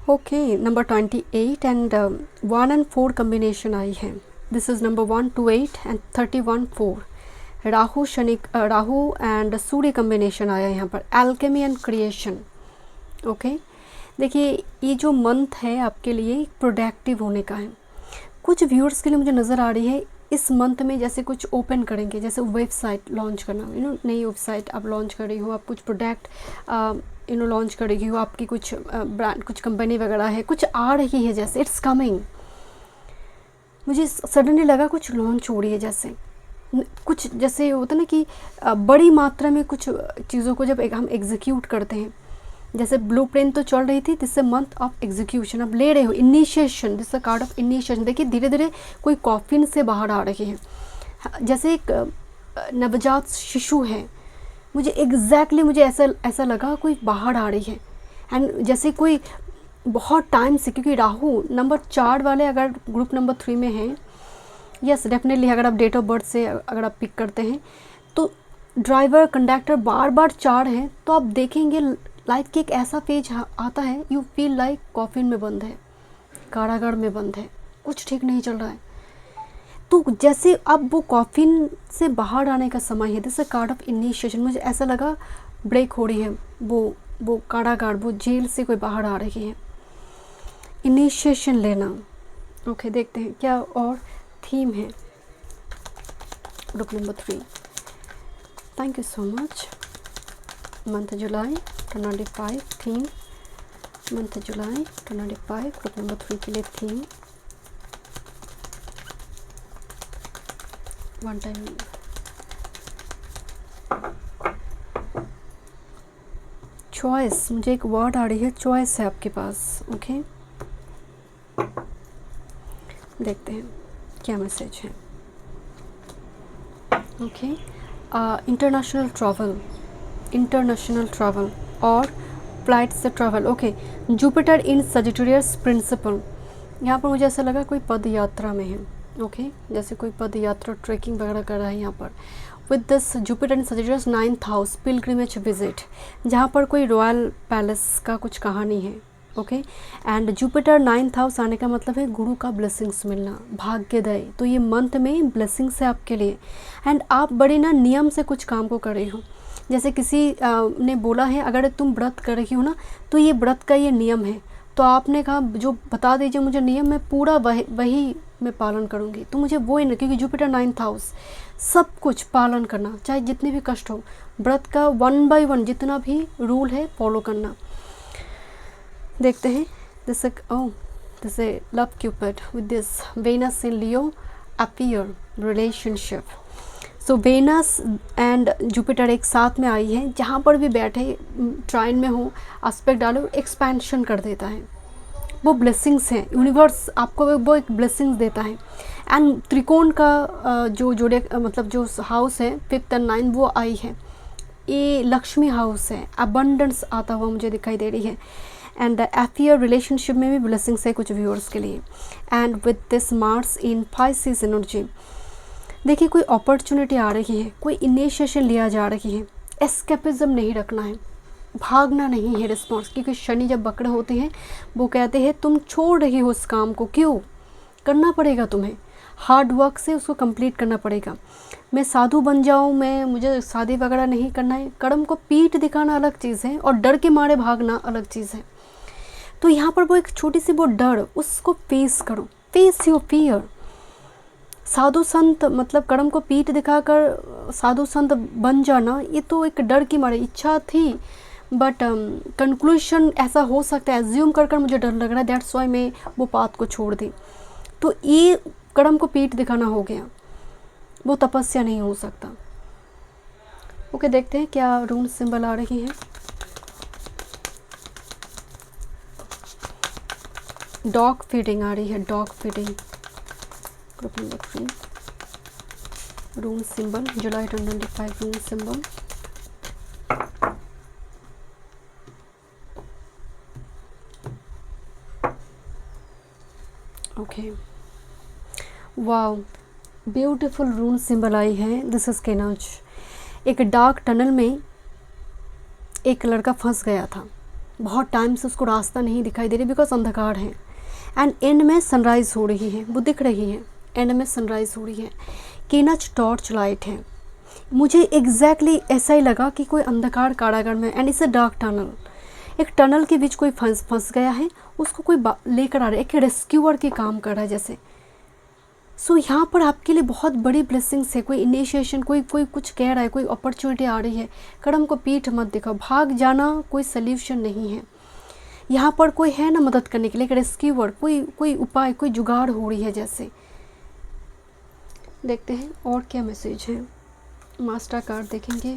Okay, number 28 and 1 and 4 combination आई है। This is number 1, 2, 8 and 31, 4। Rahu Shani, Rahu and Surya combination आया यहाँ पर, एल्केमी एंड क्रिएशन। ओके, देखिए ये जो मंथ है आपके लिए प्रोडक्टिव होने का है। कुछ व्यूअर्स के लिए मुझे नज़र आ रही है इस मंथ में जैसे कुछ ओपन करेंगे, जैसे वेबसाइट लॉन्च करना, नई वेबसाइट आप लॉन्च कर रही हो, आप कुछ प्रोडक्ट लॉन्च कर रही हो, आपकी कुछ ब्रांड, कुछ कंपनी वगैरह है, कुछ आ रही है, जैसे इट्स कमिंग। मुझे सडनली लगा कुछ लॉन्च हो रही है, जैसे कुछ जैसे होता है ना कि बड़ी मात्रा में कुछ चीज़ों को जब हम एग्जीक्यूट करते हैं, जैसे ब्लूप्रिंट तो चल रही थी, दिस मंथ ऑफ एग्जीक्यूशन आप ले रहे हो, initiation, this card of initiation. देखिए धीरे धीरे कोई कॉफिन से बाहर आ रही है, जैसे एक नवजात शिशु है, मुझे एग्जैक्टली मुझे ऐसा लगा कोई बाहर आ रही है। एंड जैसे कोई बहुत टाइम से, क्योंकि राहु नंबर 4 वाले अगर ग्रुप नंबर 3 में हैं, यस डेफिनेटली, अगर आप डेट ऑफ बर्थ से अगर आप पिक करते हैं तो ड्राइवर, कंडक्टर बार बार 4 हैं, तो आप देखेंगे लाइफ के एक ऐसा पेज आता है, यू फील लाइक कॉफिन में बंद है, कारागार में बंद है, कुछ ठीक नहीं चल रहा है। तो जैसे अब वो कॉफिन से बाहर आने का समय है, दिस कार्ड ऑफ इनिशिएशन। मुझे ऐसा लगा ब्रेक हो रही है, वो कारागार, वो जेल से कोई बाहर आ रही है, इनिशिएशन लेना। ओके, देखते हैं क्या और थीम है group number 3। Thank you so much. Month July 2025 theme, month July 2025 group number 3 के लिए थीम। वन टाइम चॉइस, मुझे एक वर्ड आ रही है, चॉइस है आपके पास। ओके, देखते हैं क्या मैसेज है। ओके, इंटरनेशनल ट्रैवल और फ्लाइट से travel. Okay, Jupiter in Sagittarius principle, यहाँ पर मुझे ऐसा लगा कोई पद यात्रा में है। ओके, जैसे कोई पद यात्रा, ट्रैकिंग वगैरह कर रहा है यहाँ पर। With this Jupiter in Sagittarius 9th house, pilgrimage visit, जहाँ पर कोई रॉयल पैलेस का कुछ कहानी है। Okay, and Jupiter 9th house आने का मतलब है गुरु का ब्लेसिंग्स मिलना, भाग्योदय। तो ये मंथ में ब्लेसिंग्स है आपके लिए। एंड आप बड़े ना नियम से कुछ काम को कर रही हो, जैसे किसी ने बोला है अगर तुम व्रत कर रही हो ना, तो ये व्रत का ये नियम है, तो आपने कहा जो बता दीजिए मुझे नियम, मैं पूरा वही मैं पालन करूँगी। तो मुझे वो ही ना, क्योंकि जुपिटर 9th हाउस, सब कुछ पालन करना, चाहे जितने भी कष्ट हो, व्रत का 1 by 1 जितना भी रूल है फॉलो करना। देखते हैं this love cupid with this Venus in Leo appear relationship. So Venus and Jupiter एक साथ में आई है, जहाँ पर भी बैठे ट्राइन में हो, एस्पेक्ट डालो, एक्सपेंशन कर देता है। वो ब्लेसिंग्स हैं, यूनिवर्स आपको वो एक ब्लेसिंग्स देता है। एंड त्रिकोण का जो जोड़े मतलब जो हाउस है 5th और 9th वो आई है, ये लक्ष्मी हाउस है, अबंडेंस आता हुआ मुझे दिखाई दे रही है। एंड अफेयर रिलेशनशिप में भी ब्लेसिंग्स है कुछ व्यूअर्स के लिए। And with this Mars in Pisces energy, देखिए कोई अपॉर्चुनिटी आ रही है, कोई इनिशिएशन लिया जा रही है। एस्केपिज्म नहीं रखना है, भागना नहीं है रिस्पॉन्स, क्योंकि शनि जब वक्र होते हैं वो कहते हैं तुम छोड़ रही हो उस काम को, क्यों करना पड़ेगा तुम्हें, हार्ड वर्क से उसको कंप्लीट करना पड़ेगा। मैं साधु बन जाऊँ, मुझे शादी वगैरह नहीं करना है, कर्म को पीठ दिखाना अलग चीज़ है और डर के मारे भागना अलग चीज़ है। तो यहाँ पर वो एक छोटी सी वो डर, उसको फेस करो, फेस योर फियर। साधु संत मतलब कर्म को पीठ दिखाकर साधु संत बन जाना, ये तो एक डर की मारे इच्छा थी, बट कंक्लूशन ऐसा हो सकता है, एज्यूम कर मुझे डर लग रहा है, दैट्स वाई मैं वो पाथ को छोड़ दी। तो ये कर्म को पीठ दिखाना हो गया, वो तपस्या नहीं हो सकता। ओके, देखते हैं क्या रून सिंबल आ रही है। डॉग फीडिंग आ रही है, dog feeding, group number 3, rune symbol, July 2025 rune symbol. Okay, wow, beautiful rune symbol आई है। This is Kenaz. एक डार्क टनल में एक लड़का फंस गया था, बहुत टाइम से उसको रास्ता नहीं दिखाई दे रही, बिकॉज अंधकार है। एंड एंड में सनराइज़ हो रही है, वो दिख रही है, एंड में सनराइज़ हो रही है। केनज टॉर्च लाइट है। मुझे एग्जैक्टली ऐसा ही लगा कि कोई अंधकार कारागार में, and it's a dark tunnel, एक टनल के बीच कोई फंस गया है, उसको कोई लेकर आ रहा है, एक रेस्क्यूअर के काम कर रहा है जैसे। सो यहाँ पर आपके लिए बहुत बड़ी ब्लेसिंग्स है, कोई इनिशिएशन, कोई कुछ कह रहा है, कोई अपॉर्चुनिटी आ रही है। कर्म को पीठ मत दिखाओ, भाग जाना कोई सल्यूशन नहीं है। यहाँ पर कोई है ना मदद करने के लिए, एक रेस्क्यूअर, कोई उपाय, कोई जुगाड़ हो रही है जैसे। देखते हैं और क्या मैसेज है। मास्टर कार्ड देखेंगे,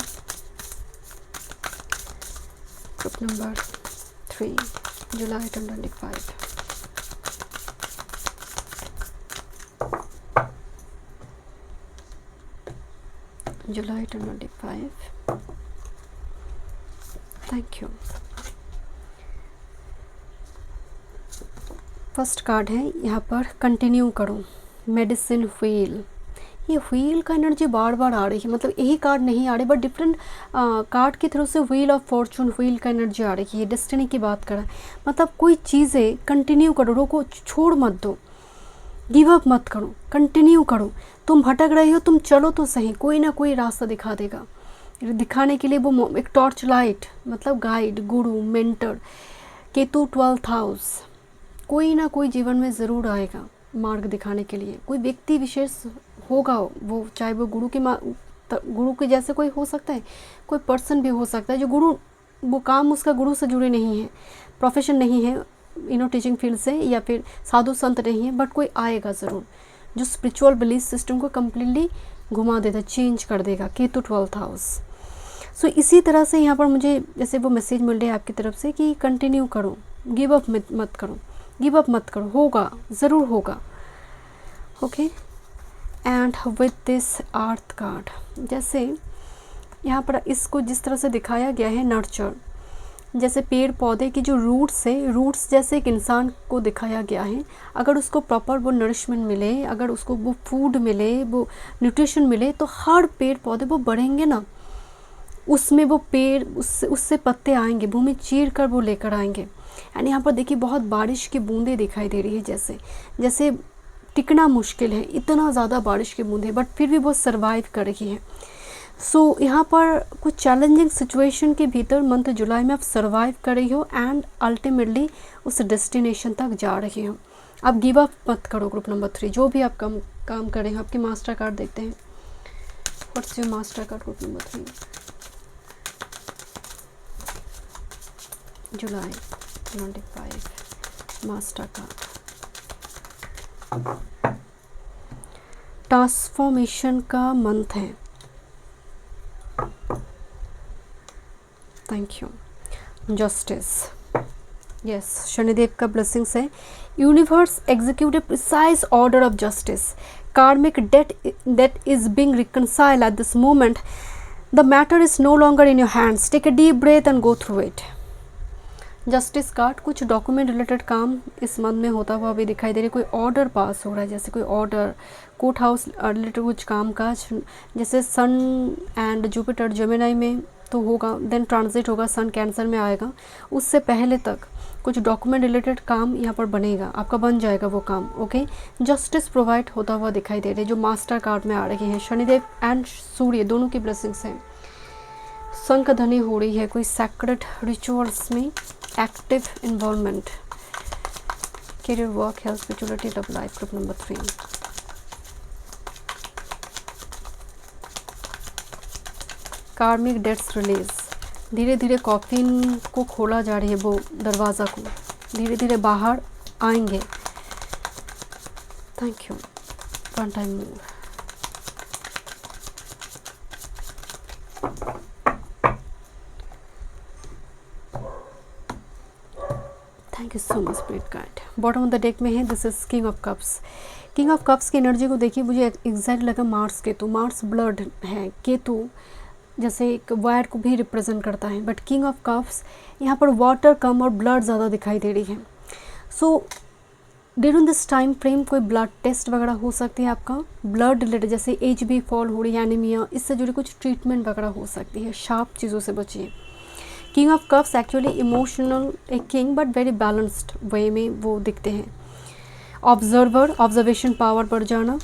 group number 3, July 2025। July 2025। Thank you. First card है यहाँ पर, कंटिन्यू करो, मेडिसिन व्हील। ये व्हील का एनर्जी बार बार आ रही है, मतलब यही कार्ड नहीं आ रही, बट डिफरेंट कार्ड की थ्रू से व्हील ऑफ फॉर्चून, व्हील का एनर्जी आ रही है। डेस्टिनी की बात कर रहा है, मतलब कोई चीज़ें कंटिन्यू करो, रोको, छोड़ मत दो, गिव अप मत करो, कंटिन्यू करो। तुम भटक रही हो, तुम चलो तो सही, कोई ना कोई रास्ता दिखा देगा। दिखाने के लिए वो एक टॉर्च लाइट, मतलब गाइड, गुरु, मेंटर, केतु 12th हाउस, कोई ना कोई जीवन में ज़रूर आएगा मार्ग दिखाने के लिए। कोई व्यक्ति विशेष होगा, वो चाहे वो गुरु के जैसे कोई हो सकता है, कोई पर्सन भी हो सकता है जो गुरु, वो काम उसका गुरु से जुड़े नहीं है, प्रोफेशन नहीं है, टीचिंग फील्ड से, या फिर साधु संत नहीं है, बट कोई आएगा ज़रूर जो स्पिरिचुअल बिलीफ सिस्टम को कम्प्लीटली घुमा देगा, चेंज कर देगा। Ketu 12th house. सो इसी तरह से यहाँ पर मुझे जैसे वो मैसेज मिल रहा है आपकी तरफ से कि कंटिन्यू करो, गिव अप मत करो, गिव अप मत करो, होगा, ज़रूर होगा। Okay, and with this earth card, जैसे यहाँ पर इसको जिस तरह से दिखाया गया है, नर्चर, जैसे पेड़ पौधे की जो रूट्स है, रूट्स जैसे एक इंसान को दिखाया गया है। अगर उसको प्रॉपर वो नरिशमेंट मिले, अगर उसको वो फूड मिले, वो न्यूट्रिशन मिले, तो हर पेड़ पौधे वो बढ़ेंगे ना, उसमें वो पेड़, उससे पत्ते आएंगे, भूमि चीर कर वो लेकर आएंगे। एंड यहाँ पर देखिए बहुत बारिश की बूंदें दिखाई दे रही है, जैसे टिकना मुश्किल है, इतना ज़्यादा बारिश की बूंदें, बट फिर भी वो सर्वाइव कर रही है। सो यहाँ पर कुछ चैलेंजिंग सिचुएशन के भीतर मंथ जुलाई में आप सर्वाइव कर रही हो, एंड अल्टीमेटली उस डेस्टिनेशन तक जा रही हो। आप गिव अप मत करो। ग्रुप नंबर 3, जो भी आप काम कर रहे हो, आपके मास्टर कार्ड देखते हैं। What's your master card group number 3, July 25 master card. Transformation का मंथ है, thank you. Justice, yes, Shanidev का ब्लेसिंग्स है। Universe execute a precise order of justice, karmic debt that is being reconciled at this moment, the matter is no longer in your hands, take a deep breath and go through it. Justice card, कुछ डॉक्यूमेंट रिलेटेड काम इस मंथ में होता हुआ अभी दिखाई दे रही है। कोई ऑर्डर पास हो रहा है, जैसे कोई ऑर्डर, कोर्ट हाउस रिलेटेड कुछ काम काज, जैसे सन एंड जुपिटर जेमिनी में तो होगा, देन ट्रांजिट होगा, सन कैंसर में आएगा, उससे पहले तक कुछ डॉक्यूमेंट रिलेटेड काम यहाँ पर बनेगा, आपका बन जाएगा वो काम। ओके, जस्टिस प्रोवाइड होता हुआ दिखाई दे रही है जो मास्टर कार्ड में आ रही है। शनिदेव एंड सूर्य दोनों की ब्लेसिंग्स हैं। संक ध्वनि हो रही है, कोई सैक्रेड रिचुअल्स में active involvement. Career, work, health, spirituality, love life, group number 3। कार्मिक डेट्स रिलीज, धीरे धीरे कॉफिन को खोला जा रही है, वो दरवाज़ा को धीरे धीरे बाहर आएंगे। Thank you. One time move. Thank you so much spirit guide. Bottom of the deck में है, this is king of cups. King of cups की एनर्जी को देखिए, मुझे एग्जैक्ट लगा मार्स केतु। मार्स ब्लड है, केतु जैसे एक वायर को भी रिप्रेजेंट करता है, बट किंग ऑफ कप्स यहाँ पर वाटर कम और ब्लड ज़्यादा दिखाई दे रही है। So during this time frame कोई ब्लड टेस्ट वगैरह हो सकती है आपका, ब्लड रिलेटेड, जैसे HB फॉल हो रही है, एनीमिया, इससे जुड़ी कुछ ट्रीटमेंट वगैरह हो सकती है। शार्प चीज़ों से बचिए। King of cups actually emotional एक king but very balanced way में वो दिखते हैं। ऑब्जर्वर, ऑब्जर्वेशन पावर बढ़ जाना।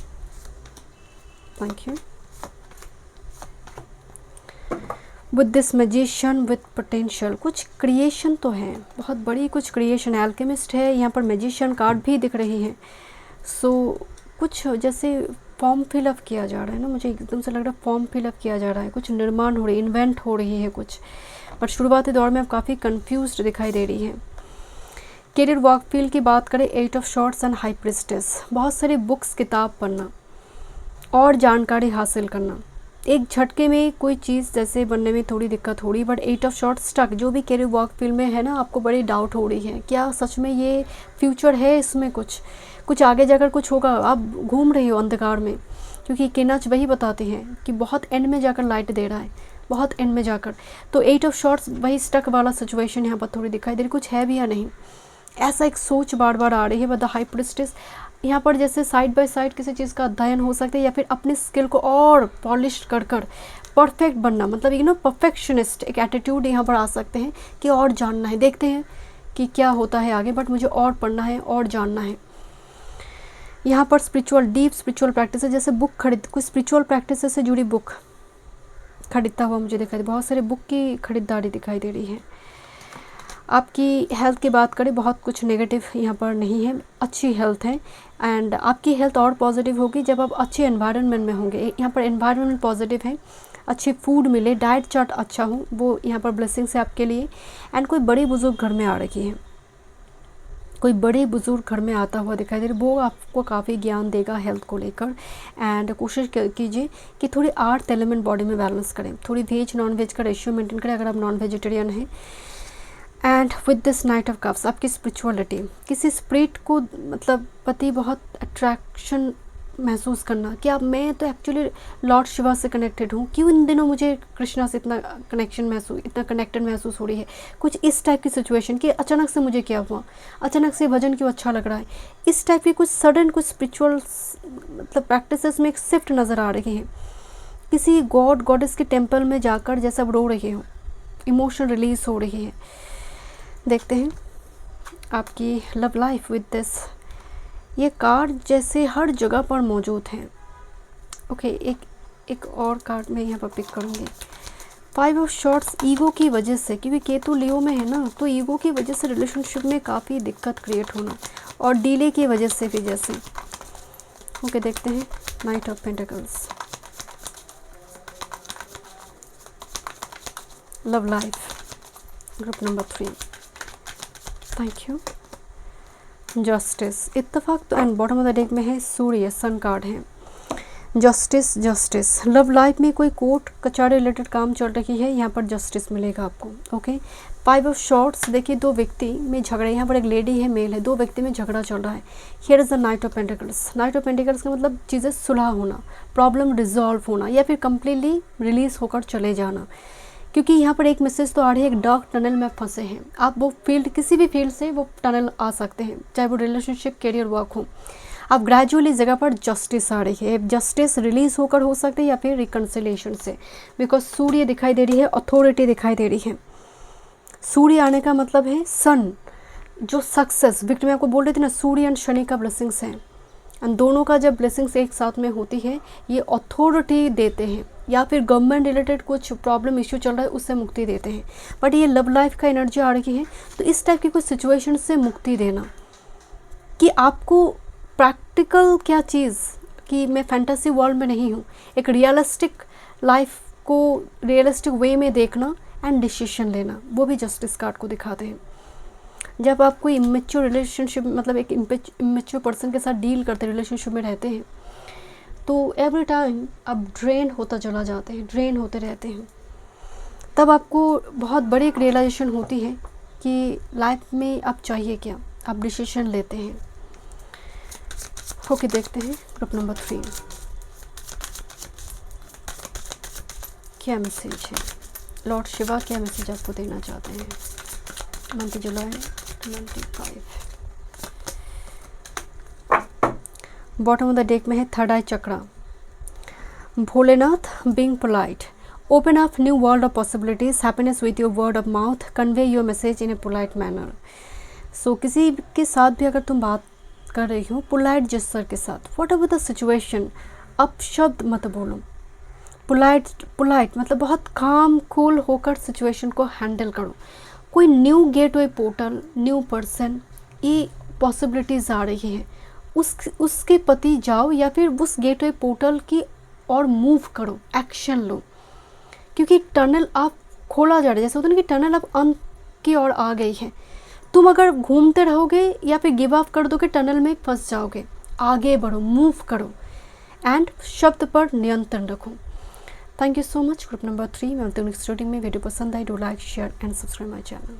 Thank you. With this magician with potential, कुछ क्रिएशन तो है, बहुत बड़ी कुछ क्रिएशन। एल्केमिस्ट है, यहाँ पर मैजिशियन कार्ड भी दिख रही है। सो कुछ जैसे फॉर्म फिलअप किया जा रहा है ना, मुझे एकदम से लग रहा है फॉर्म फिलअप किया जा रहा है, कुछ निर्माण हो रही है, इन्वेंट हो रही है कुछ, बट शुरुआती दौर में आप काफ़ी कंफ्यूज्ड दिखाई दे रही है। करियर, वर्क फील्ड की बात करें, 8 of shorts and high priestess, बहुत सारी बुक्स, किताब पढ़ना और जानकारी हासिल करना। एक झटके में कोई चीज़ जैसे बनने में थोड़ी दिक्कत हो रही, बट 8 ऑफ शॉर्ट्स स्टक, जो भी करियर वर्क फील्ड में है ना, आपको बड़ी डाउट हो रही है, क्या सच में ये फ्यूचर है इसमें, कुछ आगे जाकर कुछ होगा, आप घूम रही हो अंधकार में, क्योंकि केनच वही बताते हैं कि बहुत एंड में जाकर लाइट दे रहा है, बहुत एंड में जाकर। तो 8 ऑफ शॉर्ट्स वही स्टक वाला सिचुएशन यहाँ पर थोड़ी दिखाई दे रही, कुछ है भी या नहीं, ऐसा एक सोच बार बार आ रही है। बट द हाई प्रिस्टेस यहाँ पर जैसे साइड बाय साइड किसी चीज़ का अध्ययन हो सकता है, या फिर अपने स्किल को और पॉलिश कर परफेक्ट बनना, मतलब परफेक्शनिस्ट एक एटीट्यूड यहाँ पर आ सकते हैं कि और जानना है, देखते हैं कि क्या होता है आगे, बट मुझे और पढ़ना है और जानना है। यहाँ पर स्पिरिचुअल, डीप स्पिरिचुअल प्रैक्टिस है, जैसे बुक कोई स्पिरिचुअल प्रैक्टिस से जुड़ी बुक खरीदता हुआ मुझे दिखाई दे, बहुत सारे बुक की खरीदारी दिखाई दे रही है। आपकी हेल्थ की बात करें, बहुत कुछ नेगेटिव यहाँ पर नहीं है, अच्छी हेल्थ है। एंड आपकी हेल्थ और पॉजिटिव होगी जब आप अच्छे एनवायरनमेंट में होंगे। यहाँ पर एनवायरनमेंट पॉजिटिव है, अच्छे फूड मिले, डाइट चार्ट अच्छा हो, वो यहाँ पर ब्लेसिंग्स है आपके लिए। एंड कोई बड़ी बुजुर्ग घर में आ रही है, कोई बड़े बुजुर्ग घर में आता हुआ दिखाई दे रहा है, वो आपको काफ़ी ज्ञान देगा हेल्थ को लेकर। एंड कोशिश कीजिए कि थोड़ी 8 एलिमेंट बॉडी में बैलेंस करें, थोड़ी वेज नॉन वेज का रेशियो मेंटेन करें अगर आप नॉन वेजिटेरियन हैं। And with this night of cups, आपकी स्पिरिचुअलिटी, किसी स्पिरिट को मतलब पति बहुत अट्रैक्शन महसूस करना कि अब मैं तो एक्चुअली लॉर्ड शिवा से कनेक्टेड हूँ, क्यों इन दिनों मुझे कृष्णा से इतना इतना कनेक्टेड महसूस हो रही है, कुछ इस टाइप की सिचुएशन कि अचानक से मुझे क्या हुआ, अचानक से भजन क्यों अच्छा लग रहा है, इस टाइप की कुछ सडन कुछ स्पिरिचुअल मतलब प्रैक्टिसेस में एक शिफ्ट नज़र आ रही है। किसी गॉड गॉडेस के टेम्पल में जाकर जैसे अब रो रहे हो, इमोशन रिलीज हो रही है। देखते हैं आपकी लव लाइफ विद दिस। ये कार्ड जैसे हर जगह पर मौजूद हैं। ओके, एक और कार्ड मैं यहाँ पर पिक करूँगी। 5 ऑफ शॉर्ट्स, ईगो की वजह से, क्योंकि केतु लियो में है ना, तो ईगो की वजह से रिलेशनशिप में काफ़ी दिक्कत क्रिएट होना, और डिले की वजह से भी जैसे। ओके, देखते हैं night of pentacles, love life, group number 3। Thank you. Justice, इत्तेफाक, तो and bottom of the deck में है सूर्य, सन कार्ड है। जस्टिस, जस्टिस, लव लाइफ में कोई कोर्ट कचहरी रिलेटेड काम चल रही है, यहाँ पर जस्टिस मिलेगा आपको। ओके, 5 ऑफ शॉर्ट्स, देखिए दो व्यक्ति में झगड़ा, यहाँ पर एक लेडी है, मेल है, दो व्यक्ति में झगड़ा चल रहा है। Here is the night of pentacles. Night of pentacles का मतलब चीज़ें सुलह होना, प्रॉब्लम रिजॉल्व होना, या फिर कंप्लीटली रिलीज होकर चले जाना। क्योंकि यहाँ पर एक मैसेज तो आ रही है, एक डार्क टनल में फंसे हैं आप, वो फील्ड, किसी भी फील्ड से वो टनल आ सकते हैं, चाहे वो रिलेशनशिप, करियर, वर्क हो। अब ग्रेजुअली जगह पर जस्टिस आ रही है, जस्टिस रिलीज होकर हो सकते हैं या फिर रिकन्सिलेशन से, बिकॉज सूर्य दिखाई दे रही है, अथॉरिटी दिखाई दे रही है। सूर्य आने का मतलब है सन, जो सक्सेस, विक्टिम आपको बोल रही थी ना, सूर्य एंड शनि का ब्लेसिंग्स है, एंड दोनों का जब ब्लेसिंग्स एक साथ में होती है, ये अथॉरिटी देते हैं, या फिर गवर्नमेंट रिलेटेड कुछ प्रॉब्लम इश्यू चल रहा है उससे मुक्ति देते हैं। बट ये लव लाइफ का एनर्जी आ रही है, तो इस टाइप की कुछ सिचुएशन से मुक्ति देना, कि आपको प्रैक्टिकल क्या चीज़, कि मैं फैंटेसी वर्ल्ड में नहीं हूँ, एक रियलिस्टिक लाइफ को रियलिस्टिक वे में देखना एंड डिसीजन लेना, वो भी जस्टिस कार्ड को दिखाते हैं। जब आप कोई इमेच्योर रिलेशनशिप, मतलब एक इमेच्योर पर्सन के साथ डील करते हैं, रिलेशनशिप में रहते हैं, तो एवरी टाइम आप ड्रेन होता चला जाते हैं, ड्रेन होते रहते हैं, तब आपको बहुत बड़ी एक रियलाइजेशन होती है कि लाइफ में आप चाहिए क्या, आप डिसीजन लेते हैं। ओके, देखते हैं ग्रुप नंबर 3 क्या मैसेज है, लॉर्ड शिवा क्या मैसेज आपको देना चाहते हैं month July 25। Bottom of the deck में है third eye chakra, Bholenath, being polite, open up new world of possibilities, happiness with your word of mouth, convey your message in a polite manner. So किसी के साथ भी अगर तुम बात कर रही हो पोलाइट जेस्चर के साथ, व्हाट एवर द सिचुएशन, अपशब्द मत बोलो। पोलाइट मतलब बहुत काम कूल होकर सिचुएशन को हैंडल करो। कोई new gateway portal, new person, ये पॉसिबिलिटीज़ आ रही है, उसके प्रति जाओ, या फिर उस गेटवे पोर्टल की और मूव करो, एक्शन लो, क्योंकि टनल आप खोला जा रहा है, जैसे होता है ना कि टनल अब अंत की ओर आ गई है। तुम अगर घूमते रहोगे या फिर गिव अप कर दोगे, टनल में फंस जाओगे। आगे बढ़ो, मूव करो एंड शब्द पर नियंत्रण रखो। Thank you so much. Group number 3 में नेक्स्ट रीडिंग में। वीडियो पसंद आई, do like, share and subscribe my channel.